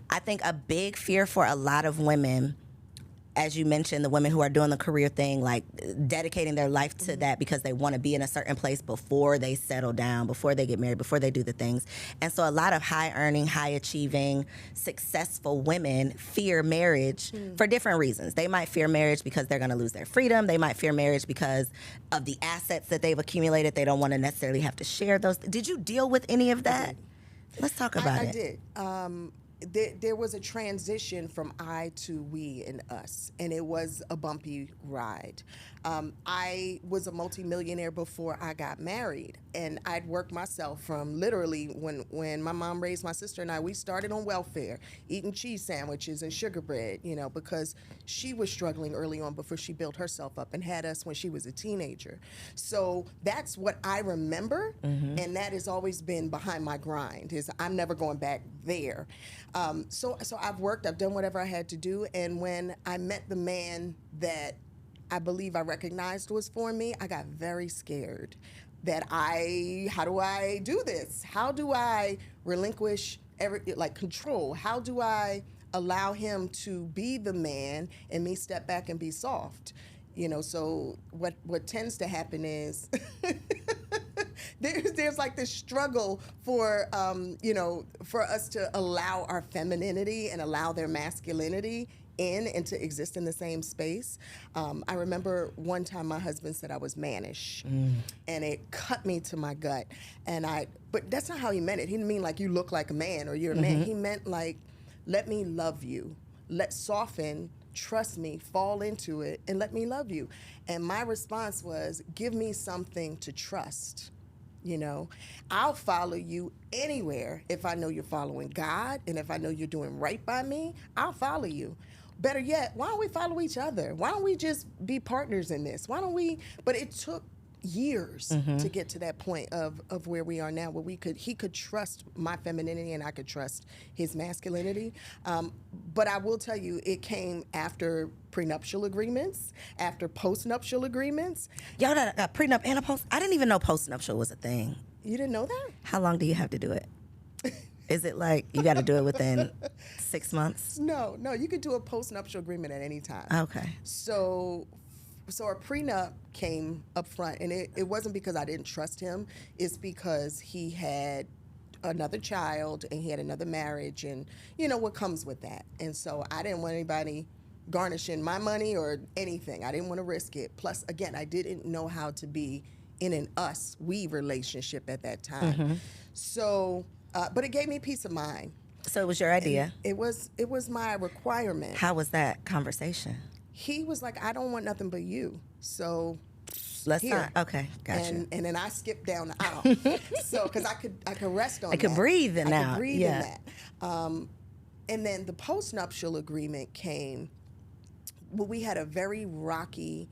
Speaker 1: I think a big fear for a lot of women, as you mentioned, the women who are doing the career thing, like dedicating their life to that because they want to be in a certain place before they settle down, before they get married, before they do the things. And so a lot of high earning, high achieving, successful women fear marriage for different reasons. They might fear marriage because they're going to lose their freedom. They might fear marriage because of the assets that they've accumulated. They don't want to necessarily have to share those. Did you deal with any of that? Let's talk about it.
Speaker 2: I did. There was a transition from I to we and us, and it was a bumpy ride. I was a multimillionaire before I got married, and I'd worked myself from literally when my mom raised my sister and I, we started on welfare, eating cheese sandwiches and sugar bread, because she was struggling early on before she built herself up and had us when she was a teenager. So that's what I remember, and that has always been behind my grind, is I'm never going back there. So I've worked, I've done whatever I had to do, and when I met the man that I believe I recognized was for me, I got very scared that how do I do this? How do I relinquish control? How do I allow him to be the man and me step back and be soft? So what tends to happen is there's like this struggle for us to allow our femininity and allow their masculinity in and to exist in the same space. I remember one time my husband said I was mannish, and it cut me to my gut. But that's not how he meant it. He didn't mean like you look like a man or you're a man. He meant like, let me love you. Let's soften, trust me, fall into it, and let me love you. And my response was, give me something to trust. I'll follow you anywhere if I know you're following God, and if I know you're doing right by me, I'll follow you. Better yet, why don't we follow each other? Why don't we just be partners in this? But it took years to get to that point of where we are now, where he could trust my femininity and I could trust his masculinity. But I will tell you, it came after prenuptial agreements, after postnuptial agreements.
Speaker 1: Y'all got a prenup and a post? I didn't even know postnuptial was a thing.
Speaker 2: You didn't know that?
Speaker 1: How long do you have to do it? Is it like you got to do it within 6 months?
Speaker 2: No, you could do a postnuptial agreement at any time.
Speaker 1: Okay.
Speaker 2: So a prenup came up front, and it wasn't because I didn't trust him. It's because he had another child and he had another marriage, and what comes with that. And so I didn't want anybody garnishing my money or anything. I didn't want to risk it. Plus, again, I didn't know how to be in an we relationship at that time. So, but it gave me peace of mind.
Speaker 1: So it was your idea?
Speaker 2: And it was my requirement.
Speaker 1: How was that conversation?
Speaker 2: He was like, I don't want nothing but you. So
Speaker 1: let's
Speaker 2: here.
Speaker 1: not. Okay, gotcha.
Speaker 2: And then I skipped down the aisle. So because I could rest on that.
Speaker 1: I could breathe in that.
Speaker 2: I could breathe in that. And then the postnuptial agreement came. Well, we had a very rocky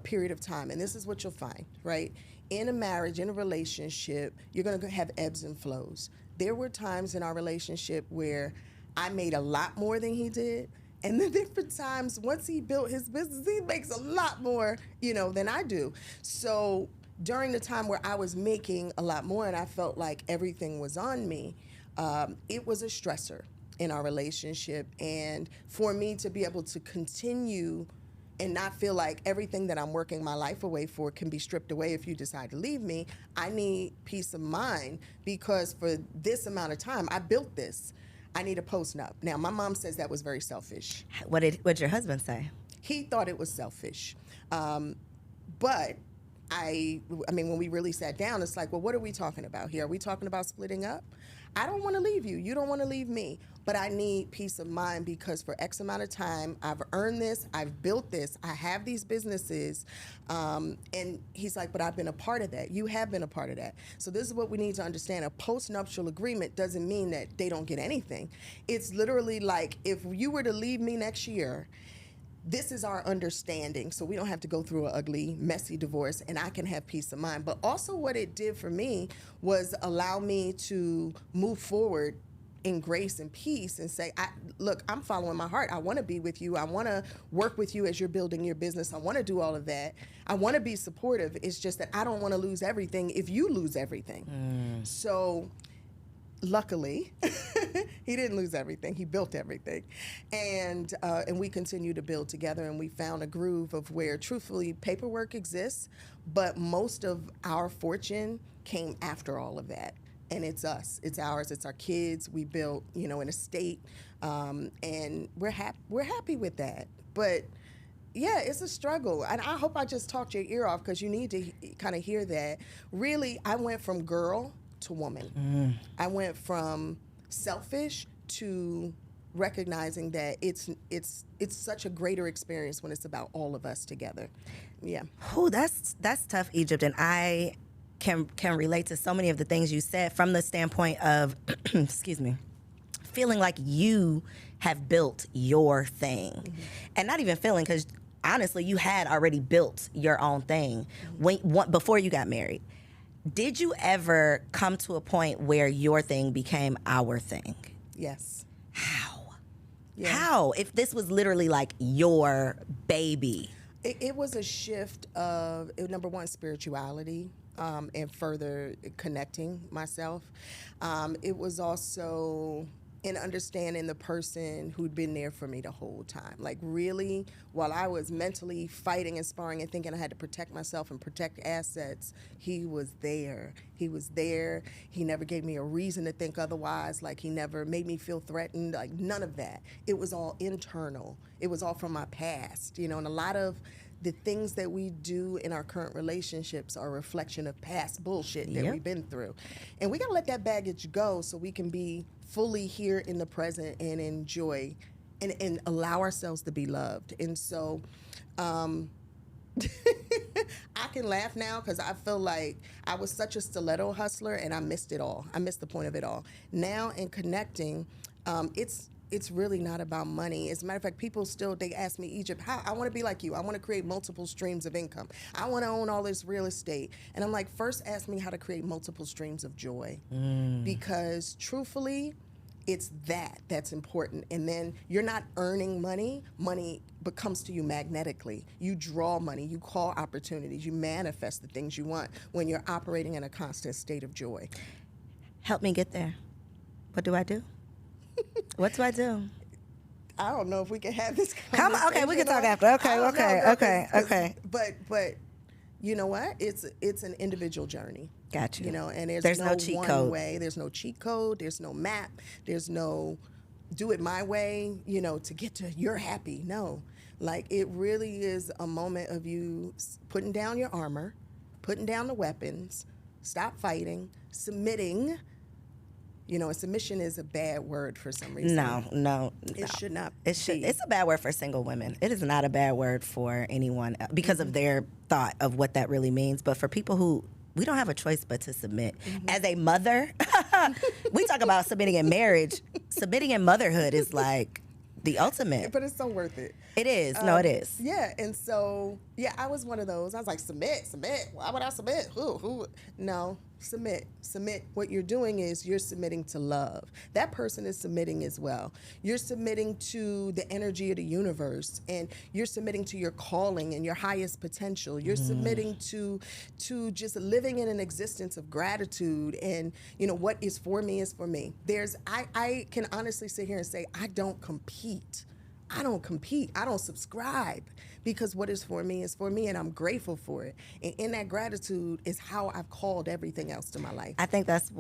Speaker 2: period of time, and this is what you'll find, right? In a marriage, in a relationship, you're going to have ebbs and flows. There were times in our relationship where I made a lot more than he did. And then different times, once he built his business, he makes a lot more, than I do. So during the time where I was making a lot more and I felt like everything was on me, it was a stressor in our relationship. And for me to be able to continue and not feel like everything that I'm working my life away for can be stripped away if you decide to leave me, I need peace of mind, because for this amount of time, I built this. I need a postnup. Now, my mom says that was very selfish.
Speaker 1: What did your husband say?
Speaker 2: He thought it was selfish. But I mean, when we really sat down, it's like, well, what are we talking about here? Are we talking about splitting up? I don't want to leave you. You don't want to leave me. But I need peace of mind because for X amount of time, I've earned this. I've built this. I have these businesses. And he's like, but I've been a part of that. You have been a part of that. So this is what we need to understand. A post-nuptial agreement doesn't mean that they don't get anything. It's literally like, if you were to leave me next year, this is our understanding, so we don't have to go through an ugly, messy divorce, and I can have peace of mind. But also what it did for me was allow me to move forward in grace and peace and say, look, I'm following my heart. I want to be with you. I want to work with you as you're building your business. I want to do all of that. I want to be supportive. It's just that I don't want to lose everything if you lose everything. So luckily, he didn't lose everything. He built everything. And we continue to build together, and we found a groove of where, truthfully, paperwork exists, but most of our fortune came after all of that. And it's us. It's ours. It's our kids. We built, an estate, and we're happy with that. But yeah, it's a struggle. And I hope I just talked your ear off because you need to kind of hear that. Really, I went from girl to woman. I went from selfish to recognizing that it's such a greater experience when it's about all of us together. Yeah.
Speaker 1: Oh, that's tough, Egypt, and I can relate to so many of the things you said from the standpoint of, excuse me, feeling like you have built your thing, and not even feeling, because honestly, you had already built your own thing before you got married. Did you ever come to a point where your thing became our thing?
Speaker 2: Yes.
Speaker 1: How?
Speaker 2: Yeah.
Speaker 1: How? If this was literally like your baby.
Speaker 2: It was a shift of, number one, spirituality, and further connecting myself. It was also in understanding the person who'd been there for me the whole time. Like, really, while I was mentally fighting and sparring and thinking I had to protect myself and protect assets, he was there. He was there. He never gave me a reason to think otherwise. Like, he never made me feel threatened. Like, none of that. It was all internal. It was all from my past, and a lot of the things that we do in our current relationships are a reflection of past bullshit that we've been through. And we gotta let that baggage go so we can be fully here in the present and enjoy and allow ourselves to be loved. And so I can laugh now because I feel like I was such a stiletto hustler and I missed it all. I missed the point of it all. Now in connecting, it's really not about money. As a matter of fact, people still, they ask me, Egypt, how I want to be like you. I want to create multiple streams of income. I want to own all this real estate. And I'm like, first ask me how to create multiple streams of joy. Because truthfully, it's that's important. And then you're not earning money. Money comes to you magnetically. You draw money. You call opportunities. You manifest the things you want when you're operating in a constant state of joy.
Speaker 1: Help me get there. What do I do? What do I do?
Speaker 2: I don't know if we can have this conversation.
Speaker 1: Come on, okay, we can talk after. Okay.
Speaker 2: But you know what? It's an individual journey.
Speaker 1: Got you.
Speaker 2: And
Speaker 1: there's no cheat
Speaker 2: one
Speaker 1: code.
Speaker 2: way. There's no cheat code. There's no map. There's no do it my way, to get to you're happy. No. Like, it really is a moment of you putting down your armor, putting down the weapons, stop fighting, submitting. And submission is a bad word for some reason.
Speaker 1: No.
Speaker 2: It should not
Speaker 1: It's
Speaker 2: be.
Speaker 1: a bad word for single women. It is not a bad word for anyone because of their thought of what that really means. But for people who, we don't have a choice but to submit. As a mother, we talk about submitting in marriage. Submitting in motherhood is like the ultimate.
Speaker 2: But it's so worth it.
Speaker 1: It is. No, it is.
Speaker 2: Yeah, and so, I was one of those. I was like, submit. Why would I submit? Who? No, submit. What you're doing is you're submitting to love. That person is submitting as well. You're submitting to the energy of the universe, and you're submitting to your calling and your highest potential. You're submitting to just living in an existence of gratitude, and what is for me is for me. I can honestly sit here and say I don't compete. I don't subscribe, because what is for me, and I'm grateful for it. And in that gratitude is how I've called everything else to my life.
Speaker 1: I think that's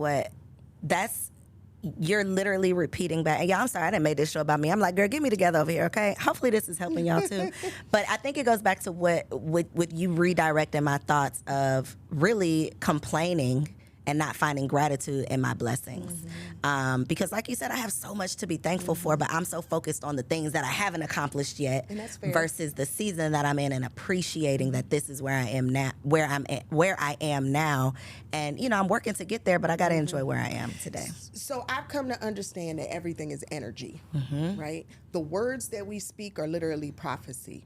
Speaker 1: you're literally repeating back. And y'all, I'm sorry, I didn't make this show about me. I'm like, girl, get me together over here, okay? Hopefully this is helping y'all too. But I think it goes back to what with you redirecting my thoughts of really complaining and not finding gratitude in my blessings. Because like you said, I have so much to be thankful for, but I'm so focused on the things that I haven't accomplished yet versus the season that I'm in and appreciating that this is where I am now, where I am now. And, you know, I'm working to get there, but I got to enjoy where I am today.
Speaker 2: So I've come to understand that everything is energy, right? The words that we speak are literally prophecy.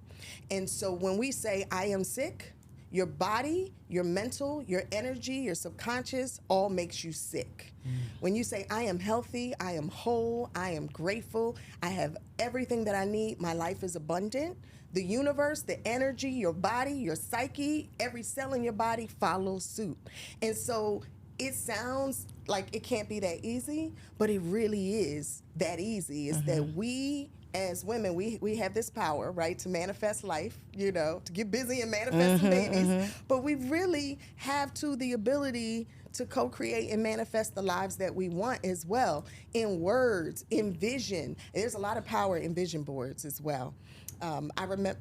Speaker 2: And so when we say, I am sick, your body, your mental, your energy, your subconscious all makes you sick. When you say, I am healthy, I am whole, I am grateful, I have everything that I need, my life is abundant, the universe, the energy, your body, your psyche, every cell in your body follows suit. And so it sounds like it can't be that easy, but it really is that easy. It's that we as women, we have this power, right, to manifest life, you know, to get busy and manifest some babies. But we really have the ability to co-create and manifest the lives that we want as well, in words, in vision. And there's a lot of power in vision boards as well. I remember,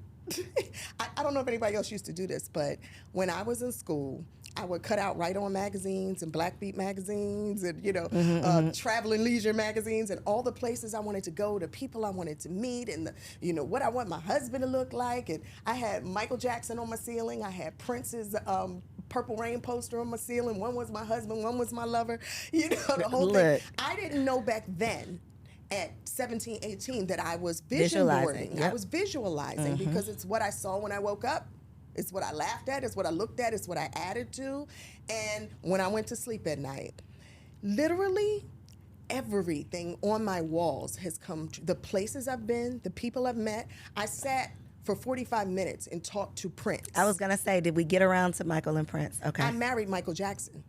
Speaker 2: I don't know if anybody else used to do this, but when I was in school, I would cut out Right On magazines and Black Beat magazines and, you know, Travel and Leisure magazines and all the places I wanted to go, the people I wanted to meet and, what I want my husband to look like. And I had Michael Jackson on my ceiling. I had Prince's Purple Rain poster on my ceiling. One was my husband, one was my lover. You know, the whole thing. I didn't know back then at 17, 18 that I was vision boarding. I was visualizing because it's what I saw when I woke up. It's what I laughed at, it's what I looked at, it's what I added to. And when I went to sleep at night, literally everything on my walls has come true. The places I've been, the people I've met. I sat for 45 minutes and talked to Prince.
Speaker 1: I was going to say, did we get around to Michael and Prince? Okay.
Speaker 2: I married Michael Jackson.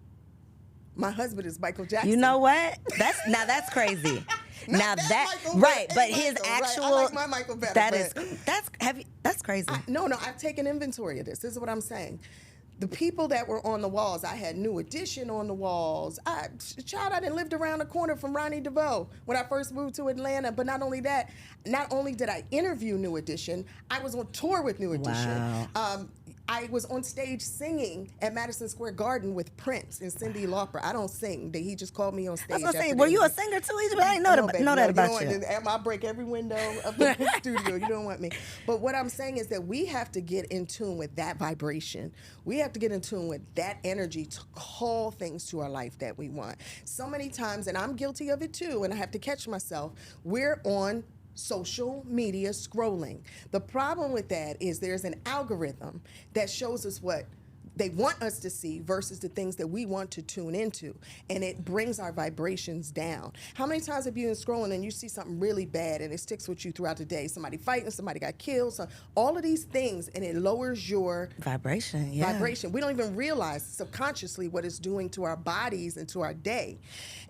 Speaker 2: My husband is Michael Jackson.
Speaker 1: You know what? That's crazy. Now that
Speaker 2: Michael,
Speaker 1: right, but
Speaker 2: Michael,
Speaker 1: his actual
Speaker 2: right. I like my Michael better.
Speaker 1: That's crazy.
Speaker 2: No, I've taken inventory of this. This is what I'm saying. The people that were on the walls, I had New Edition on the walls. I done lived around the corner from Ronnie DeVoe when I first moved to Atlanta. But not only that, not only did I interview New Edition, I was on tour with New Edition.
Speaker 1: Wow.
Speaker 2: I was on stage singing at Madison Square Garden with Prince and Cyndi Lauper. I don't sing. He just called me on stage.
Speaker 1: I was going to say, were you a singer too? I didn't know that about you.
Speaker 2: I break every window of the studio. You don't want me. But what I'm saying is that we have to get in tune with that vibration. We have to get in tune with that energy to call things to our life that we want. So many times, and I'm guilty of it too, and I have to catch myself, we're on social media scrolling. The problem with that is there's an algorithm that shows us what they want us to see versus the things that we want to tune into, and it brings our vibrations down. How many times have you been scrolling and you see something really bad and it sticks with you throughout the day? Somebody fighting, somebody got killed, all of these things, and it lowers your
Speaker 1: vibration.
Speaker 2: We don't even realize subconsciously what it's doing to our bodies and to our day.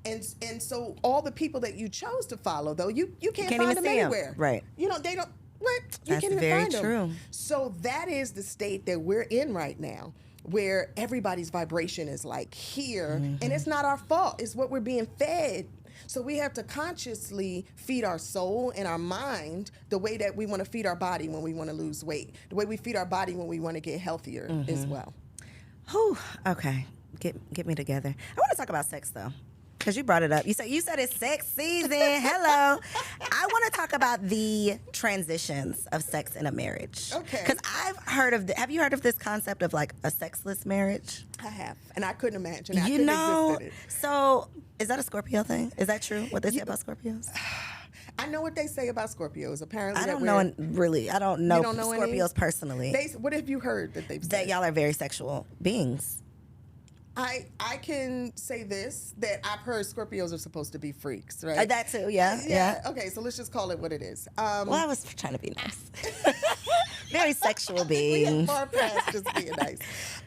Speaker 2: And so all the people that you chose to follow, though, you can't find them anywhere.
Speaker 1: Right.
Speaker 2: You know, they don't. What? You
Speaker 1: That's
Speaker 2: can't even
Speaker 1: very
Speaker 2: find them.
Speaker 1: true.
Speaker 2: So that is the state that we're in right now, where everybody's vibration is like here, and it's not our fault. It's what we're being fed. So we have to consciously feed our soul and our mind the way that we want to feed our body when we want to lose weight, the way we feed our body when we want to get healthier as well.
Speaker 1: Whew. Okay, get me together. I want to talk about sex though. Because you brought it up. You said it's sex season. Hello. I want to talk about the transitions of sex in a marriage.
Speaker 2: Okay.
Speaker 1: Because I've heard of have you heard of this concept of like a sexless marriage?
Speaker 2: I have. And I couldn't imagine. I couldn't exist in it.
Speaker 1: So is that a Scorpio thing? Is that true? What they say about Scorpios?
Speaker 2: I know what they say about Scorpios. Apparently,
Speaker 1: I don't know really. I don't know, Scorpios
Speaker 2: any?
Speaker 1: personally.
Speaker 2: What have you heard that they've said?
Speaker 1: That y'all are very sexual beings.
Speaker 2: I can say this, that I've heard Scorpios are supposed to be freaks, right?
Speaker 1: That too, yeah.
Speaker 2: Okay, so let's just call it what it is.
Speaker 1: Well, I was trying to be nice. Very sexual beings.
Speaker 2: We have far past just being nice.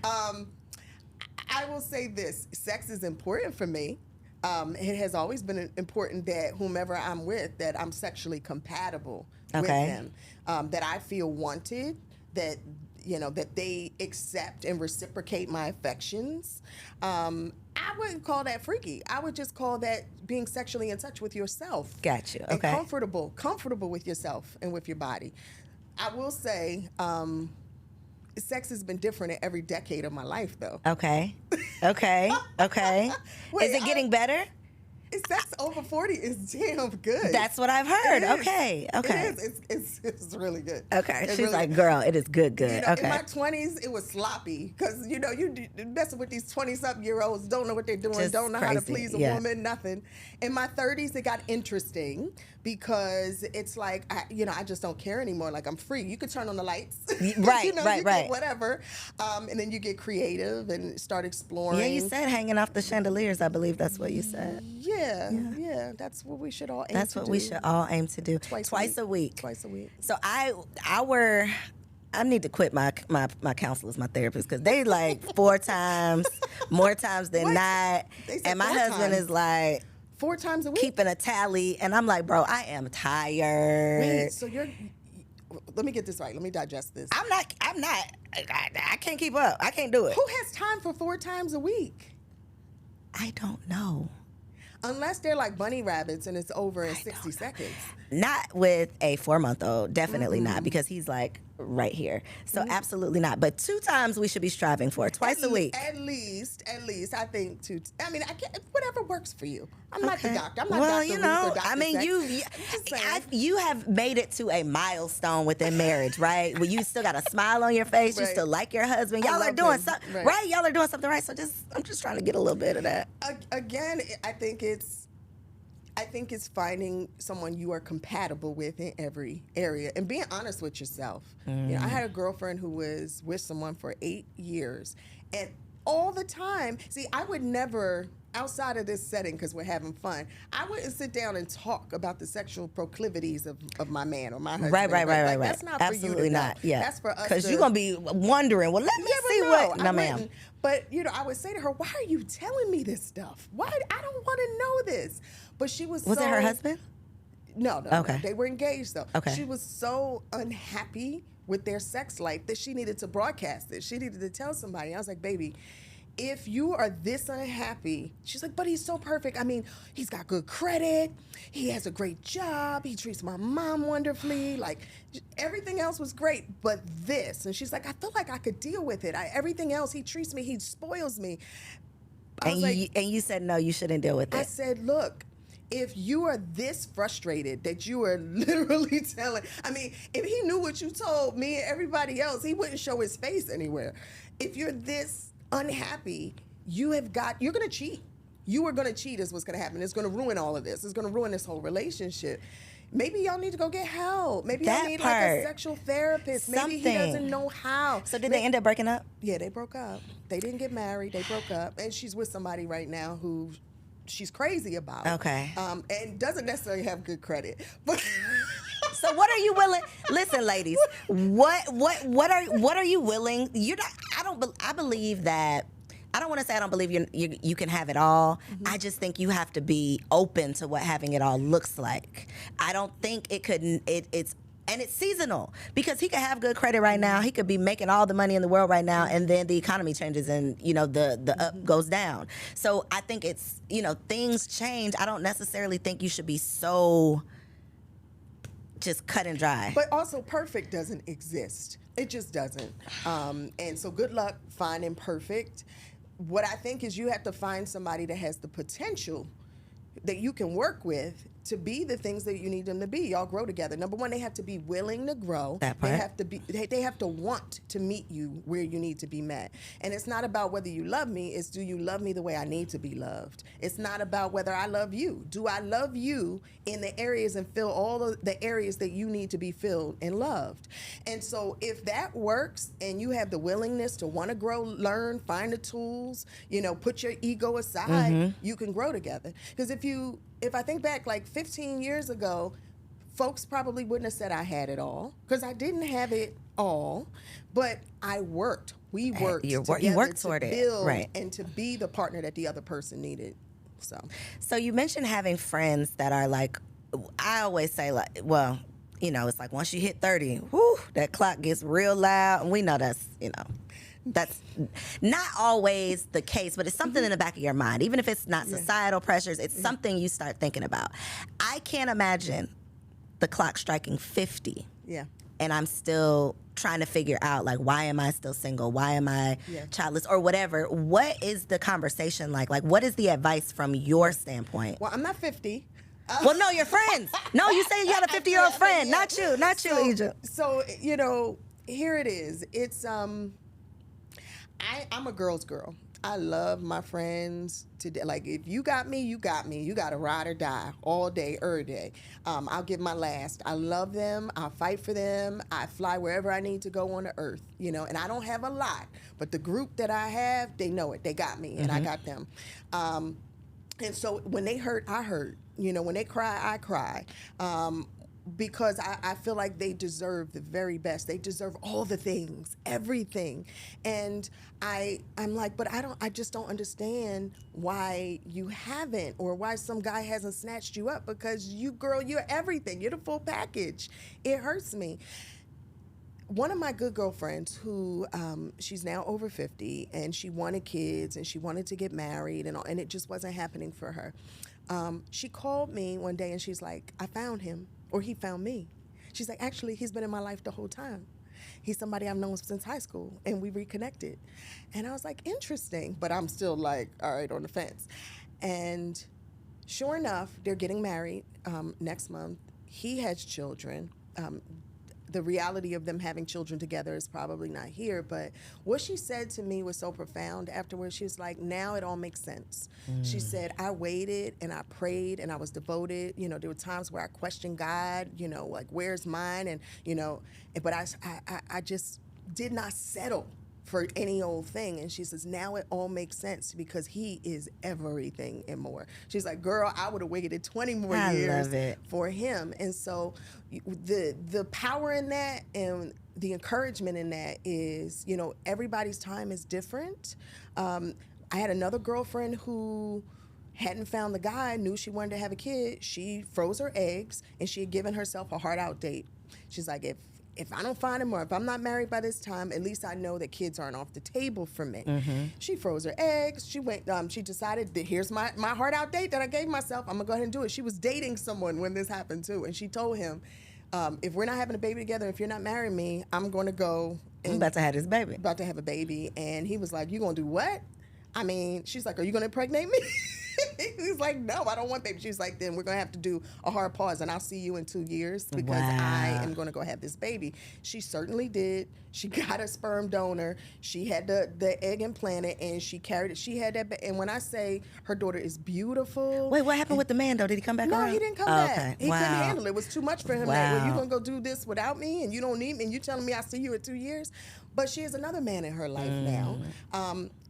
Speaker 2: I will say this, sex is important for me. It has always been important that whomever I'm with, that I'm sexually compatible with them, that I feel wanted, that they accept and reciprocate my affections. I wouldn't call that freaky. I would just call that being sexually in touch with yourself.
Speaker 1: Got you.
Speaker 2: And
Speaker 1: Okay.
Speaker 2: comfortable with yourself and with your body. I will say, sex has been different in every decade of my life, though.
Speaker 1: Okay.
Speaker 2: Wait,
Speaker 1: Is it getting better?
Speaker 2: Sex over 40 is damn good.
Speaker 1: That's what I've heard.
Speaker 2: It is.
Speaker 1: Okay.
Speaker 2: It is. It's really good.
Speaker 1: Okay.
Speaker 2: It's
Speaker 1: She's
Speaker 2: really
Speaker 1: like,
Speaker 2: good.
Speaker 1: girl, it is good.
Speaker 2: You know,
Speaker 1: Okay.
Speaker 2: in my 20s, it was sloppy because, you messing with these 20-something-year-olds, don't know what they're doing,
Speaker 1: Just
Speaker 2: don't know how to
Speaker 1: crazy,
Speaker 2: please a
Speaker 1: yeah.
Speaker 2: woman, nothing. In my 30s, it got interesting because it's like, I just don't care anymore. Like, I'm free. You could turn on the lights.
Speaker 1: Right, right.
Speaker 2: Get whatever. And then you get creative and start exploring.
Speaker 1: Yeah, you said hanging off the chandeliers. I believe that's what you said.
Speaker 2: Yeah. That's what we should all aim
Speaker 1: That's
Speaker 2: to
Speaker 1: what
Speaker 2: do.
Speaker 1: we should all aim to do.
Speaker 2: Twice
Speaker 1: a week.
Speaker 2: Twice a week.
Speaker 1: So I need to quit my counselors, my therapists, because they like 4 times, more times than
Speaker 2: What?
Speaker 1: not.
Speaker 2: They said
Speaker 1: And my
Speaker 2: 4
Speaker 1: husband
Speaker 2: times.
Speaker 1: is like
Speaker 2: 4 times a week?
Speaker 1: keeping a tally, and I'm like, bro, I am tired.
Speaker 2: Wait, so let me get this right. Let me digest this.
Speaker 1: I'm not. I can't keep up. I can't do it.
Speaker 2: Who has time for 4 times a week?
Speaker 1: I don't know.
Speaker 2: Unless they're like bunny rabbits and it's over in 60 seconds.
Speaker 1: Not with a 4-month-old. Definitely not, because he's like right here. So absolutely not. But 2 times we should be striving for. Twice a week.
Speaker 2: At least, I think 2. I mean, I can't, whatever works for you. I'm not the
Speaker 1: Okay.
Speaker 2: doctor. I'm not
Speaker 1: well,
Speaker 2: Dr.
Speaker 1: you
Speaker 2: Ruth
Speaker 1: know,
Speaker 2: or Dr.
Speaker 1: I mean,
Speaker 2: Sex.
Speaker 1: you have made it to a milestone within marriage, right? Where you still got a smile on your face, you
Speaker 2: Right.
Speaker 1: still like your husband.
Speaker 2: I
Speaker 1: Y'all are
Speaker 2: love
Speaker 1: doing
Speaker 2: him.
Speaker 1: something
Speaker 2: Right.
Speaker 1: right. Y'all are doing something right. So I'm just trying to get a little bit of that.
Speaker 2: Again, I think it's finding someone you are compatible with in every area and being honest with yourself. I had a girlfriend who was with someone for 8 years, and all the time, I would never, outside of this setting, because we're having fun, I wouldn't sit down and talk about the sexual proclivities of my man or my husband.
Speaker 1: Right.
Speaker 2: That's not
Speaker 1: Absolutely
Speaker 2: for you to know.
Speaker 1: not. Yeah.
Speaker 2: That's for us.
Speaker 1: Because you're going to be wondering, well, let me see
Speaker 2: No,
Speaker 1: what.
Speaker 2: I
Speaker 1: No, ma'am.
Speaker 2: wouldn't. But, I would say to her, why are you telling me this stuff? Why? I don't want to know this. But she was
Speaker 1: Was
Speaker 2: so...
Speaker 1: it her husband?
Speaker 2: No.
Speaker 1: Okay.
Speaker 2: They were engaged, though.
Speaker 1: Okay.
Speaker 2: She was so unhappy with their sex life that she needed to broadcast it. She needed to tell somebody. I was like, baby, if you are this unhappy, she's like, but he's so perfect. I mean, he's got good credit. He has a great job. He treats my mom wonderfully. Like, everything else was great, but this. And she's like, I feel like I could deal with it. Everything else, he treats me, he spoils me.
Speaker 1: And you said, no, you shouldn't deal with it.
Speaker 2: I said, look, if you are this frustrated that you are literally telling, I mean, if he knew what you told me and everybody else, he wouldn't show his face anywhere. If you're this unhappy, you're going to cheat. You are going to cheat is what's going to happen. It's going to ruin all of this. It's going to ruin this whole relationship. Maybe y'all need to go get help. Maybe y'all need like a sexual therapist. Maybe he doesn't know how.
Speaker 1: So did they end up breaking up?
Speaker 2: Yeah, they broke up. They didn't get married. They broke up. And she's with somebody right now who she's crazy about.
Speaker 1: Okay.
Speaker 2: And doesn't necessarily have good credit. But
Speaker 1: so what are you willing? Listen, ladies, what are you willing? I believe that. I don't want to say I don't believe you can have it all. Mm-hmm. I just think you have to be open to what having it all looks like. I don't think it could. It's seasonal, because he could have good credit right now. He could be making all the money in the world right now, and then the economy changes and the up goes down. So I think it's things change. I don't necessarily think you should be so just cut and dry.
Speaker 2: But also, perfect doesn't exist. It just doesn't. And so good luck finding perfect. What I think is you have to find somebody that has the potential that you can work with to be the things that you need them to be. Y'all grow together. Number one, they have to be willing to grow.
Speaker 1: That part.
Speaker 2: They have to want to meet you where you need to be met. And it's not about whether you love me, it's do you love me the way I need to be loved. It's not about whether I love you. Do I love you in the areas and fill all of the areas that you need to be filled and loved? And so if that works and you have the willingness to want to grow, learn, find the tools, put your ego aside, you can grow together. Because if I think back like 15 years ago, folks probably wouldn't have said I had it all, because I didn't have it all, but I worked. We worked together
Speaker 1: you worked
Speaker 2: to
Speaker 1: toward it,
Speaker 2: build
Speaker 1: right,
Speaker 2: and to be the partner that the other person needed. So
Speaker 1: you mentioned having friends that are like, I always say like, well, it's like once you hit 30, whoo, that clock gets real loud, and we know that's. That's not always the case, but it's something in the back of your mind. Even if it's not societal pressures, it's something you start thinking about. I can't imagine the clock striking 50.
Speaker 2: Yeah.
Speaker 1: And I'm still trying to figure out, like, why am I still single? Why am I childless or whatever? What is the conversation like? Like, what is the advice from your standpoint?
Speaker 2: Well, I'm not 50.
Speaker 1: Well, no, your friends. No, you say you had a 50-year-old friend. Not you, Egypt.
Speaker 2: So, here it is. It's, I'm a girl's girl. I love my friends today. Like, if you got me, you got me. You got to ride or die all day, every day. I'll give my last. I love them. I'll fight for them. I fly wherever I need to go on the earth, and I don't have a lot, but the group that I have, they know it. They got me, and I got them. And so when they hurt, I hurt. When they cry, I cry. Because I feel like they deserve the very best. They deserve all the things, everything. And I'm like, but I just don't understand why you haven't, or why some guy hasn't snatched you up, because you're everything. You're the full package. It hurts me. One of my good girlfriends who, she's now over 50, and she wanted kids, and she wanted to get married, and it just wasn't happening for her. She called me one day, and she's like, I found him. Or he found me. She's like, actually, he's been in my life the whole time. He's somebody I've known since high school, and we reconnected. And I was like, interesting, but I'm still like, all right, on the fence. And sure enough, they're getting married next month. He has children. The reality of them having children together is probably not here, but what she said to me was so profound afterwards. She was like, now it all makes sense. She said, I waited and I prayed and I was devoted. There were times where I questioned God, like, where's mine? And, but I just did not settle for any old thing. And she says, now it all makes sense, because he is everything and more. She's like, girl, I would have waited 20 more years for him. And so the power in that and the encouragement in that is, everybody's time is different. I had another girlfriend who hadn't found the guy, knew she wanted to have a kid. She froze her eggs, and she had given herself a heart out date. She's like, if I don't find him, or if I'm not married by this time, at least I know that kids aren't off the table for me. She froze her eggs. She went. She decided that here's my heart out date that I gave myself. I'm gonna go ahead and do it. She was dating someone when this happened too, and she told him, if we're not having a baby together, if you're not marrying me, I'm gonna go.
Speaker 1: I'm about to have this baby.
Speaker 2: About to have a baby, and he was like, "You gonna do what?" She's like, "Are you gonna impregnate me?" He's like, no, I don't want baby. She's like, then we're going to have to do a hard pause, and I'll see you in 2 years, because I am going to go have this baby. She certainly did. She got a sperm donor. She had the egg implanted, and she carried it. She had that. And when I say her daughter is beautiful.
Speaker 1: Wait, what happened with the man, though? Did he come back around?
Speaker 2: No, he didn't come back.
Speaker 1: Okay.
Speaker 2: He couldn't handle it. It was too much for him. Like, well, you going to go do this without me, and you don't need me, and you telling me I'll see you in 2 years? But she has another man in her life now.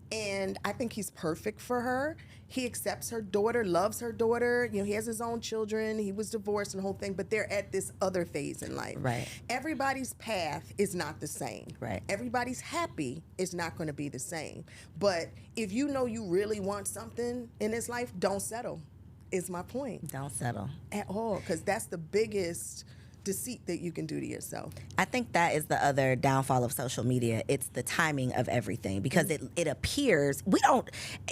Speaker 2: And I think he's perfect for her. He accepts her daughter, loves her daughter. He has his own children. He was divorced and the whole thing, but they're at this other phase in life.
Speaker 1: Right.
Speaker 2: Everybody's path is not the same.
Speaker 1: Right.
Speaker 2: Everybody's happy is not going to be the same. But if you know you really want something in this life, don't settle, is my point.
Speaker 1: Don't settle.
Speaker 2: At all, because that's the biggest deceit that you can do to yourself.
Speaker 1: I think that is the other downfall of social media. It's the timing of everything, because it appears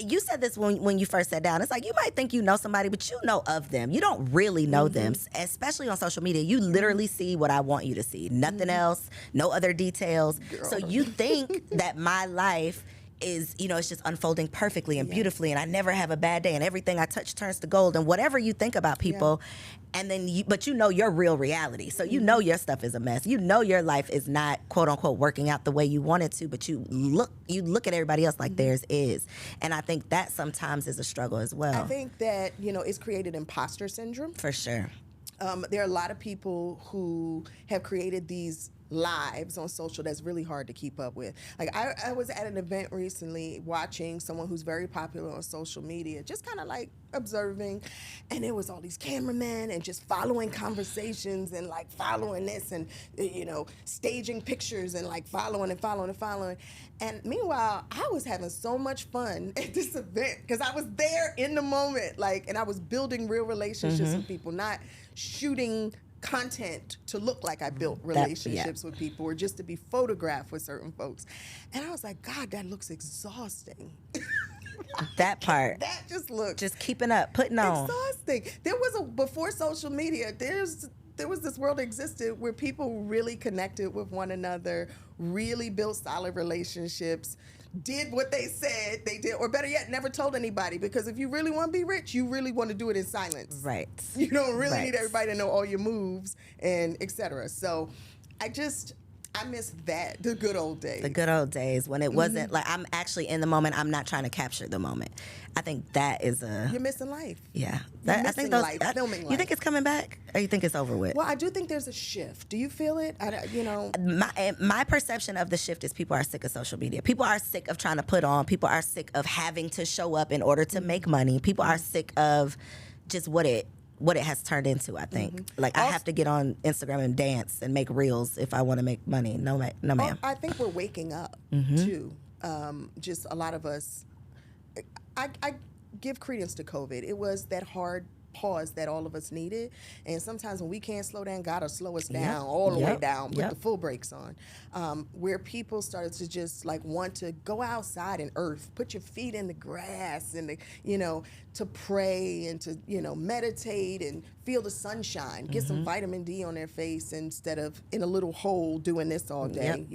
Speaker 1: you said this when you first sat down. It's like, you might think you know somebody, but you know of them. You don't really know them, especially on social media. You literally see what I want you to see. Nothing else, no other details. Girl. So you think that my life is, it's just unfolding perfectly and beautifully, and I never have a bad day, and everything I touch turns to gold, and whatever you think about people, and then but your real reality. So your stuff is a mess. Your life is not, quote unquote, working out the way you want it to, but you look at everybody else like theirs is. And I think that sometimes is a struggle as well.
Speaker 2: I think that, it's created imposter syndrome.
Speaker 1: For sure.
Speaker 2: There are a lot of people who have created these lives on social that's really hard to keep up with. Like, I was at an event recently watching someone who's very popular on social media, just kind of like observing, and there was all these cameramen and just following conversations and like following this and staging pictures and like following. And meanwhile, I was having so much fun at this event because I was there in the moment, and I was building real relationships with people, not shooting content to look like I built relationships with people, or just to be photographed with certain folks. And I was like, God, that looks exhausting.
Speaker 1: That part.
Speaker 2: That just looks
Speaker 1: just keeping up, putting on.
Speaker 2: Exhausting. There was before social media, there was this world that existed where people really connected with one another, really built solid relationships, did what they said they did, or better yet, never told anybody. Because if you really want to be rich, you really want to do it in silence.
Speaker 1: Right.
Speaker 2: You don't really need everybody to know all your moves and etc. So I miss that, the good old days.
Speaker 1: The good old days when it wasn't like I'm actually in the moment. I'm not trying to capture the moment. I think that is
Speaker 2: You're missing life.
Speaker 1: Yeah.
Speaker 2: I think filming life.
Speaker 1: You think it's coming back, or you think it's over with?
Speaker 2: Well, I do think there's a shift. Do you feel it?
Speaker 1: My perception of the shift is people are sick of social media. People are sick of trying to put on. People are sick of having to show up in order to make money. People are sick of just what it has turned into, I think. Like, I have to get on Instagram and dance and make reels if I want to make money. No, ma'am.
Speaker 2: I think we're waking up, too. Just a lot of us. I give credence to COVID. It was that hard pause that all of us needed. And sometimes when we can't slow down, God will slow us down all the way down, put the full brakes on. Where people started to just like want to go outside and earth, put your feet in the grass and, to pray and to, meditate and feel the sunshine, get some vitamin D on their face instead of in a little hole doing this all day,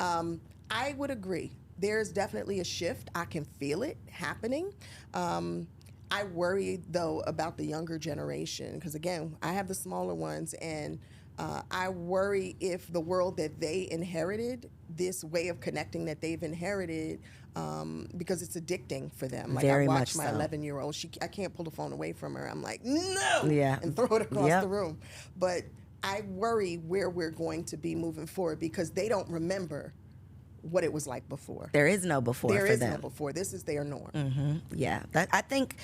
Speaker 2: I would agree. There's definitely a shift. I can feel it happening. I worry, though, about the younger generation because, again, I have the smaller ones, and I worry if the world that they inherited, this way of connecting that they've inherited, because it's addicting for them. Like,
Speaker 1: Very
Speaker 2: I watch
Speaker 1: much
Speaker 2: my
Speaker 1: so.
Speaker 2: 11-year-old. I can't pull the phone away from her. I'm like, no, and throw it across the room. But I worry where we're going to be moving forward because they don't remember what it was like before.
Speaker 1: There is no before for them.
Speaker 2: There is no before. This is their norm.
Speaker 1: Yeah. I think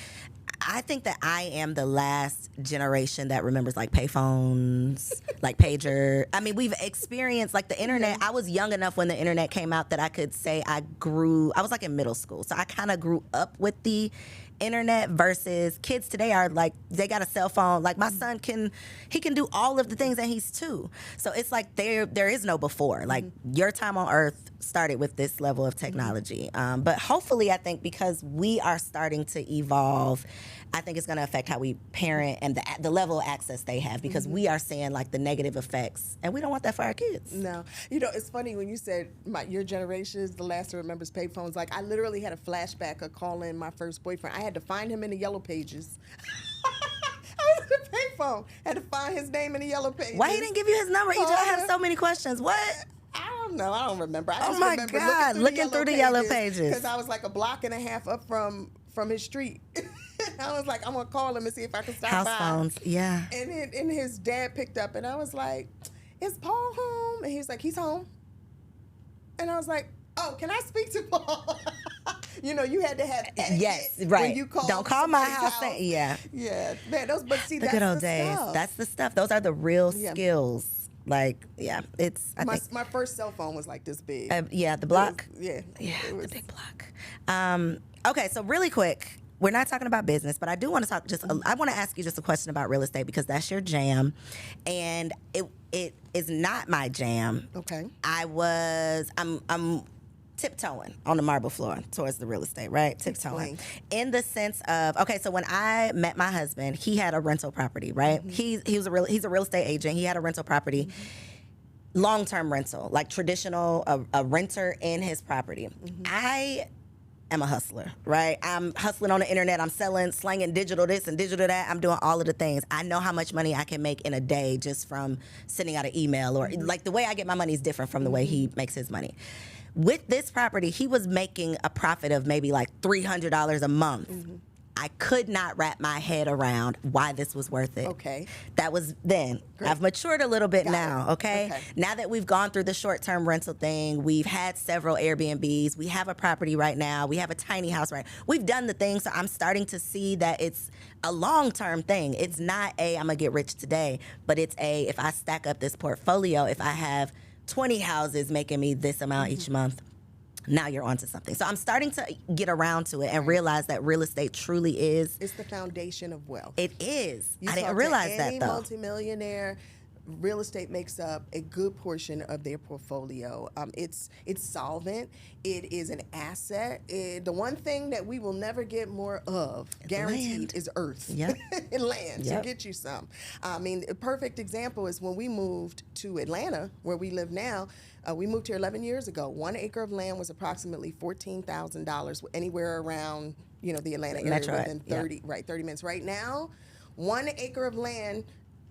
Speaker 1: that I am the last generation that remembers like payphones, like pager. I mean, we've experienced like the internet. I was young enough when the internet came out that I could say I was like in middle school. So I kind of grew up with the internet versus kids today are like, they got a cell phone. Like my son can do all of the things and he's 2. So it's like there is no before. Like your time on earth started with this level of technology. But hopefully I think because we are starting to evolve, I think it's going to affect how we parent and the level of access they have because we are seeing like the negative effects and we don't want that for our kids.
Speaker 2: No. It's funny when you said your generation is the last that remembers payphones. Like I literally had a flashback of calling my first boyfriend. I had to find him in the yellow pages. I was in the payphone. Had to find his name in the yellow pages.
Speaker 1: Why he didn't give you his number? I have so many questions. What?
Speaker 2: I don't know. I don't remember. I just
Speaker 1: oh my
Speaker 2: remember
Speaker 1: God, looking through the yellow pages.
Speaker 2: Because I was like a block and a half up from his street. I was like, I'm going to call him and see if I can stop
Speaker 1: House
Speaker 2: by.
Speaker 1: phones, yeah.
Speaker 2: And his dad picked up and I was like, is Paul home? And he was like, he's home. And I was like, oh, can I speak to Paul? You had to have etiquette.
Speaker 1: Yes, right.
Speaker 2: When you call
Speaker 1: Don't call my house.
Speaker 2: Yeah, man. But see,
Speaker 1: the good old days.
Speaker 2: Stuff.
Speaker 1: That's the stuff. Those are the real skills. Like, yeah, it's.
Speaker 2: My first cell phone was like this big.
Speaker 1: The block.
Speaker 2: The
Speaker 1: big block. Okay, so really quick, we're not talking about business, but I do want to talk. I want to ask you just a question about real estate because that's your jam, and it is not my jam.
Speaker 2: Okay.
Speaker 1: I'm tiptoeing on the marble floor towards the real estate, right? Tiptoeing. In the sense of, okay, so when I met my husband, he had a rental property, right? He's a real estate agent. He had a rental property, long-term rental, like traditional, a renter in his property. I am a hustler, right? I'm hustling on the internet. I'm selling, slanging digital this and digital that. I'm doing all of the things. I know how much money I can make in a day just from sending out an email or like the way I get my money is different from the way he makes his money. With this property, he was making a profit of maybe like $300 a month. I could not wrap my head around why this was worth it.
Speaker 2: Okay.
Speaker 1: That was then. Great. I've matured a little bit now, okay? Now that we've gone through the short-term rental thing, we've had several Airbnbs, we have a property right now, we have a tiny house right now. We've done the thing, so I'm starting to see that it's a long-term thing. It's not I'm gonna get rich today, but it's if I stack up this portfolio, if I have 20 houses making me this amount each month, now you're onto something. So I'm starting to get around to it and realize that real estate truly is.
Speaker 2: It's the foundation of wealth.
Speaker 1: It is.
Speaker 2: You
Speaker 1: I didn't
Speaker 2: talk
Speaker 1: realize
Speaker 2: to
Speaker 1: that
Speaker 2: any
Speaker 1: though.
Speaker 2: multimillionaire, real estate makes up a good portion of their portfolio. It's solvent. It is an asset. The one thing that we will never get more of, guaranteed,
Speaker 1: land.
Speaker 2: is earth.
Speaker 1: Yep.
Speaker 2: And land.
Speaker 1: Yep.
Speaker 2: To get you some. I mean, a perfect example is when we moved to Atlanta, where we live now. We moved here 11 years ago. 1 acre of land was approximately $14,000, anywhere around, the Atlanta area,
Speaker 1: Metro,
Speaker 2: within 30 minutes. Right now, 1 acre of land,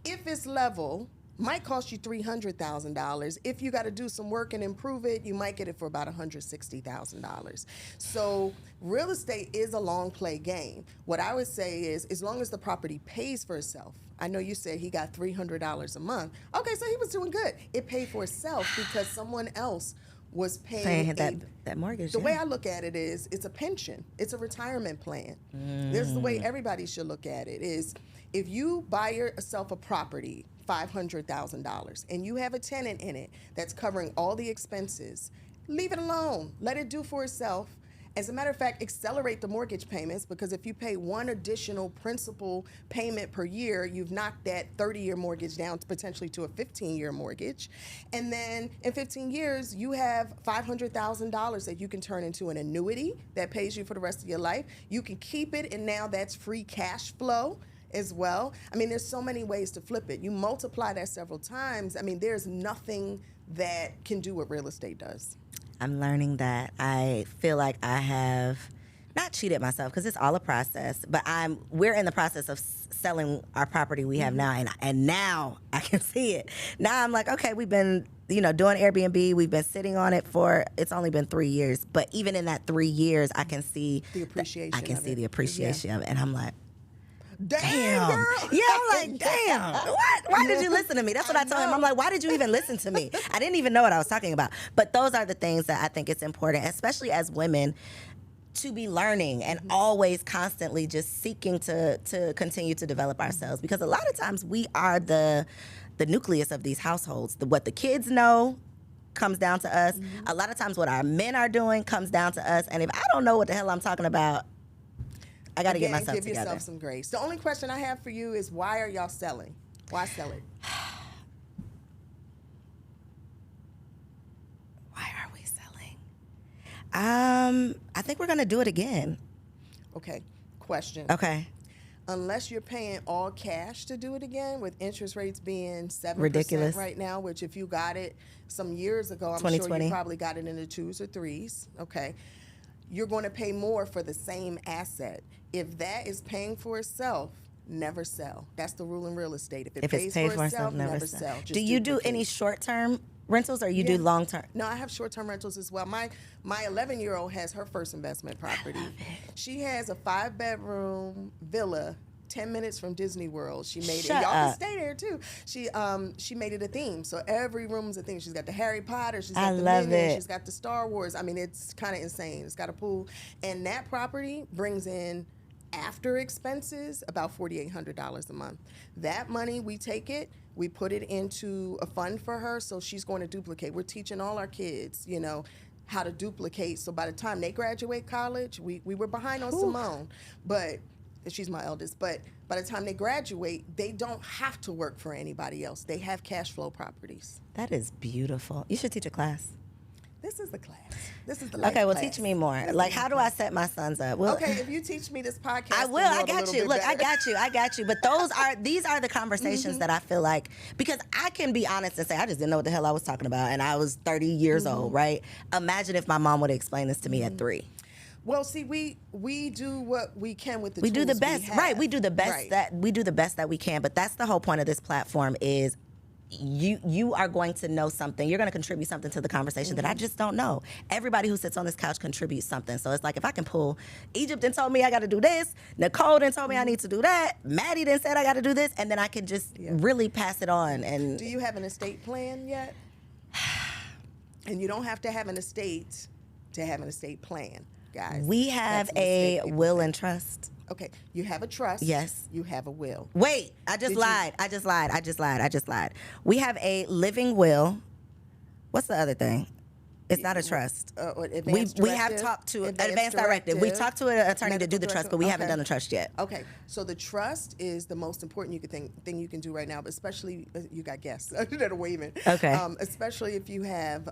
Speaker 2: if it's level, might cost you $300,000. If you got to do some work and improve it, you might get it for about $160,000. So real estate is a long play game. What I would say is, as long as the property pays for itself. I know you said he got $300 a month. Okay, so he was doing good. It paid for itself because someone else was paying
Speaker 1: that mortgage.
Speaker 2: The way I look at it is, it's a pension. It's a retirement plan. This is the way everybody should look at it, is if you buy yourself a property, $500,000, and you have a tenant in it that's covering all the expenses, leave it alone. Let it do for itself. As a matter of fact, accelerate the mortgage payments, because if you pay one additional principal payment per year, you've knocked that 30-year mortgage down potentially to a 15-year mortgage. And then in 15 years, you have $500,000 that you can turn into an annuity that pays you for the rest of your life. You can keep it, and now that's free cash flow as well. I mean, there's so many ways to flip it. You multiply that several times. I mean, there's nothing that can do what real estate does.
Speaker 1: I'm learning that. I feel like I have not cheated myself, because it's all a process, but we're in the process of selling our property we have now, and now I can see it. Now I'm like, okay, we've been doing Airbnb, we've been sitting on it it's only been 3 years, but even in that 3 years, I can see
Speaker 2: the appreciation.
Speaker 1: The appreciation of it, and I'm like,
Speaker 2: Damn. Girl.
Speaker 1: Yeah, I'm like, damn. What? Why did you listen to me? That's what I told him. I'm like, why did you even listen to me? I didn't even know what I was talking about. But those are the things that I think it's important, especially as women, to be learning and always constantly just seeking to continue to develop ourselves. Because a lot of times we are the nucleus of these households. What the kids know comes down to us. A lot of times what our men are doing comes down to us. And if I don't know what the hell I'm talking about, I got to get myself together.
Speaker 2: Give yourself some grace. The only question I have for you is, why are y'all selling? Why sell it?
Speaker 1: Why are we selling? I think we're going to do it again.
Speaker 2: Okay. Question.
Speaker 1: Okay.
Speaker 2: Unless you're paying all cash to do it again, with interest rates being 7%
Speaker 1: ridiculous
Speaker 2: right now, which if you got it some years ago, I'm sure you probably got it in the 2s or 3s. Okay. You're going to pay more for the same asset. If that is paying for itself, never sell. That's the rule in real estate. If it pays for itself, never sell.
Speaker 1: Do you do any short-term rentals, or you do long-term?
Speaker 2: No, I have short-term rentals as well. My 11-year-old has her first investment property. She has a 5-bedroom villa 10 minutes from Disney World. She made it. Y'all can stay there too. She made it a theme. So every room's a theme. She's got the Harry Potter. She's got the Minions. She's got the Star Wars. I mean, it's kind of insane. It's got a pool, and that property brings in, after expenses, about $4,800 a month. That money, we take it, we put it into a fund for her, so she's going to duplicate. We're teaching all our kids, how to duplicate. So by the time they graduate college, we were behind on Simone, but she's my eldest. But by the time they graduate, they don't have to work for anybody else. They have cash flow properties.
Speaker 1: That is beautiful. You should teach a class.
Speaker 2: This is the class. This is the life
Speaker 1: Okay, well,
Speaker 2: class.
Speaker 1: teach me more. Like, how do I set my sons up? Well,
Speaker 2: okay, if you teach me this podcast,
Speaker 1: I will. I got you. Look, I got you. But these are the conversations that I feel like, because I can be honest and say, I just didn't know what the hell I was talking about, and I was 30 years old, right? Imagine if my mom would have explained this to me at 3.
Speaker 2: Well, see, we do what we can with the
Speaker 1: we
Speaker 2: tools
Speaker 1: do the best, right? We do the best that we can. But that's the whole point of this platform is, you are going to know something. You're going to contribute something to the conversation that I just don't know. Everybody who sits on this couch contributes something. So it's like, if I can pull, Egypt done told me I got to do this, Nicole done told me I need to do that, Maddie done said I got to do this, and then I can just really pass it on. And
Speaker 2: do you have an estate plan yet? And you don't have to have an estate to have an estate plan, guys.
Speaker 1: We have a will and trust.
Speaker 2: Okay, you have a trust.
Speaker 1: Yes.
Speaker 2: You have a will.
Speaker 1: Wait, I just lied. We have a living will. What's the other thing? It's not a trust.
Speaker 2: Advanced
Speaker 1: We have
Speaker 2: directive?
Speaker 1: talked to advanced directive. We talked to an attorney to do the trust, but we haven't done the trust yet.
Speaker 2: Okay, so the trust is the most important thing you can do right now, but especially you got guests that are waving.
Speaker 1: Okay.
Speaker 2: Especially if you have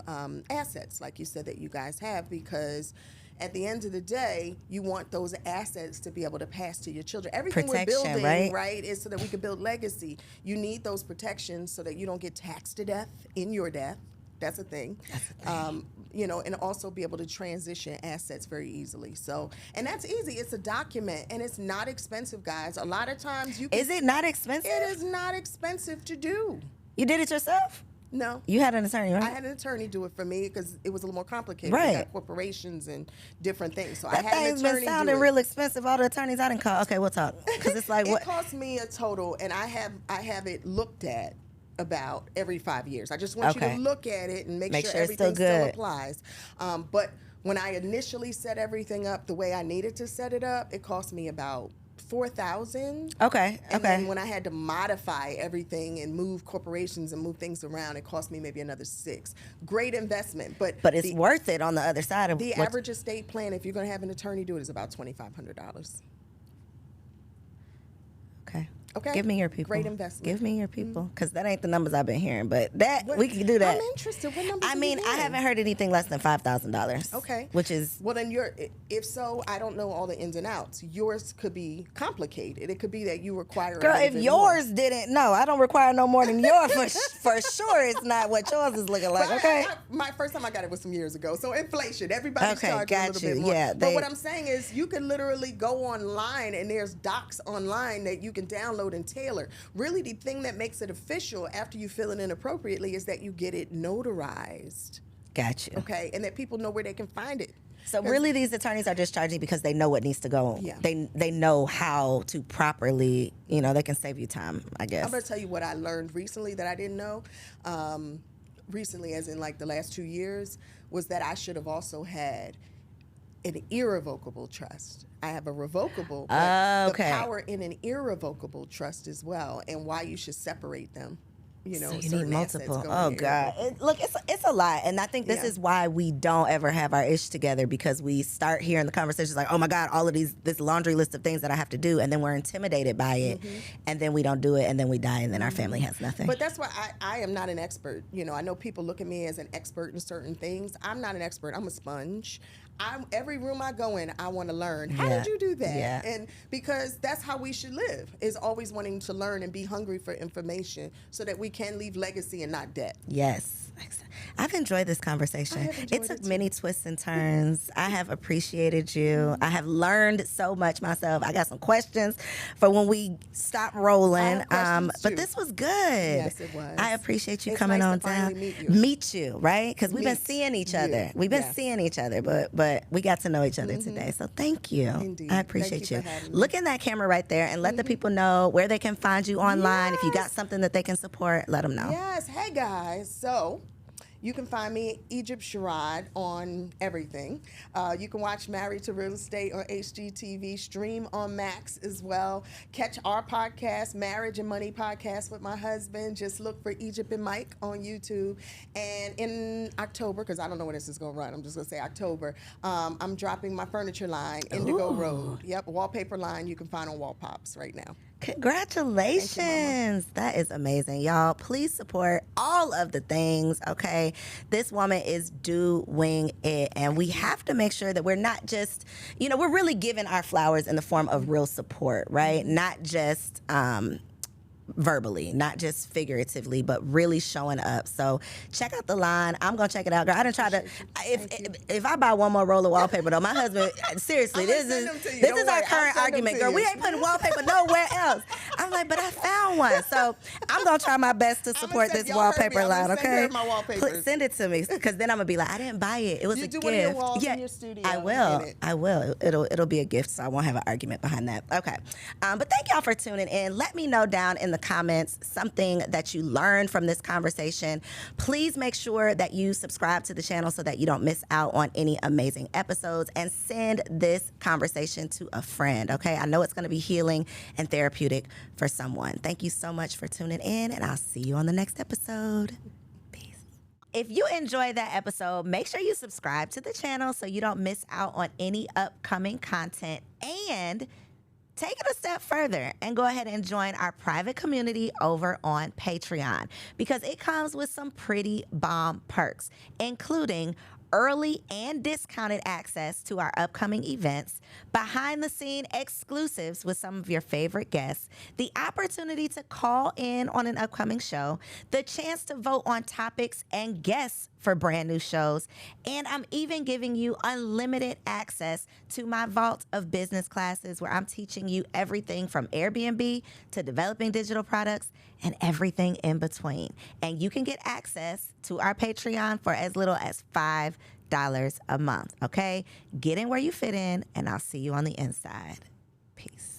Speaker 2: assets, like you said that you guys have, because at the end of the day, you want those assets to be able to pass to your children. Everything
Speaker 1: Protection,
Speaker 2: we're building,
Speaker 1: right?
Speaker 2: Is so that we can build legacy. You need those protections so that you don't get taxed to death in your death. That's a thing. And also be able to transition assets very easily. So, and that's easy. It's a document, and it's not expensive, guys. A lot of times you can,
Speaker 1: Is it not expensive?
Speaker 2: It is not expensive to do.
Speaker 1: You did it yourself?
Speaker 2: No.
Speaker 1: You had an attorney, right?
Speaker 2: I had an attorney do it for me because it was a little more complicated.
Speaker 1: Right.
Speaker 2: We got corporations and different things. So
Speaker 1: That
Speaker 2: I had an
Speaker 1: thing's
Speaker 2: attorney
Speaker 1: been sounding
Speaker 2: do it.
Speaker 1: real expensive. All the attorneys I didn't call. Okay, we'll talk. Because it's like, what?
Speaker 2: It cost me a total, and I have it looked at about every 5 years. I just want you to look at it and make sure
Speaker 1: it's
Speaker 2: everything
Speaker 1: still good.
Speaker 2: still applies. But when I initially set everything up the way I needed to set it up, it cost me about $4,000.
Speaker 1: Okay.
Speaker 2: And then when I had to modify everything and move corporations and move things around, it cost me maybe another $6,000. Great investment, but
Speaker 1: it's worth it on the other side of
Speaker 2: the average estate plan. If you're going to have an attorney do it, is about $2,500.
Speaker 1: Okay.
Speaker 2: Okay.
Speaker 1: Give me your people.
Speaker 2: Great investment.
Speaker 1: Give me your people, because that ain't the numbers I've been hearing. But we can do that.
Speaker 2: I'm interested. What numbers?
Speaker 1: I mean, I haven't heard anything less than $5,000.
Speaker 2: Okay.
Speaker 1: Which is
Speaker 2: well, then if so, I don't know all the ins and outs. Yours could be complicated. It could be that you require.
Speaker 1: Girl, if yours didn't, no, I don't require no more than yours. For sure, it's not what yours is looking like. Okay.
Speaker 2: My first time I got it was some years ago. So inflation, everybody's charging a little bit more.
Speaker 1: Yeah,
Speaker 2: but what I'm saying is, you can literally go online, and there's docs online that you can download and tailor. Really, the thing that makes it official after you fill it in appropriately is that you get it notarized.
Speaker 1: Got you.
Speaker 2: Okay, and that people know where they can find it.
Speaker 1: So really, these attorneys are just charging because they know what needs to go.
Speaker 2: Yeah.
Speaker 1: They know how to properly, they can save you time, I guess.
Speaker 2: I'm going to tell you what I learned recently that I didn't know. Recently, as in like the last 2 years, was that I should have also had an irrevocable trust. I have a revocable, but the power in an irrevocable trust as well, and why you should separate them.
Speaker 1: So you need multiple. Oh God! Look, it's a lot, and I think this is why we don't ever have our ish together, because we start hearing the conversations like, oh my God, all of this laundry list of things that I have to do, and then we're intimidated by it, and then we don't do it, and then we die, and then our family has nothing.
Speaker 2: But that's why I am not an expert. I know people look at me as an expert in certain things. I'm not an expert. I'm a sponge. Every room I go in, I want to learn. How did you do that?
Speaker 1: Yeah.
Speaker 2: And because that's how we should live, is always wanting to learn and be hungry for information so that we can leave legacy and not debt.
Speaker 1: Yes. I've enjoyed this conversation. It took many twists and turns. I have appreciated you. I have learned so much myself. I got some questions for when we stop rolling. But this was good.
Speaker 2: Yes, it was.
Speaker 1: I appreciate you coming on down. Meet you, right? Because we've been seeing each other. We've been seeing each other, but we got to know each other today. So thank you.
Speaker 2: Indeed.
Speaker 1: I appreciate you.
Speaker 2: Thank you for having me.
Speaker 1: Look in that camera right there and let the people know where they can find you online. If you got something that they can support, let them know.
Speaker 2: Yes. Hey, guys. So you can find me, Egypt Sherrod, on everything. You can watch Married to Real Estate on HGTV, stream on Max as well. Catch our podcast, Marriage and Money Podcast with my husband. Just look for Egypt and Mike on YouTube. And in October, because I don't know when this is going to run, I'm just going to say October, I'm dropping my furniture line, Indigo Road. Yep, wallpaper line you can find on Wall Pops right now.
Speaker 1: Congratulations. That is amazing. Y'all, please support all of the things, okay? This woman is doing it, and we have to make sure that we're not just, we're really giving our flowers in the form of real support, right? Not just verbally, not just figuratively, but really showing up. So check out the line. I'm gonna check it out, girl. I didn't try to. If I buy one more roll of wallpaper, though, my husband, seriously, this is our current argument, girl. We ain't putting wallpaper nowhere else. I'm like, but I found one, so I'm gonna try my best to support this wallpaper line. Okay, send it to me, because then I'm gonna be like, I didn't buy it. It was a gift.
Speaker 2: One of your walls in your studio.
Speaker 1: I will. It'll be a gift, so I won't have an argument behind that. Okay, but thank y'all for tuning in. Let me know down in the comments something that you learned from this conversation. Please make sure that you subscribe to the channel so that you don't miss out on any amazing episodes, and send this conversation to a friend, okay? I know it's going to be healing and therapeutic for someone. Thank you so much for tuning in, and I'll see you on the next episode. If you enjoyed that episode, make sure you subscribe to the channel so you don't miss out on any upcoming content, and take it a step further and go ahead and join our private community over on Patreon, because it comes with some pretty bomb perks, including early and discounted access to our upcoming events, behind the scene exclusives with some of your favorite guests, the opportunity to call in on an upcoming show, the chance to vote on topics and guests for brand new shows, and I'm even giving you unlimited access to my vault of business classes where I'm teaching you everything from Airbnb to developing digital products and everything in between. And you can get access to our Patreon for as little as $5 a month, okay? Get in where you fit in, and I'll see you on the inside. Peace.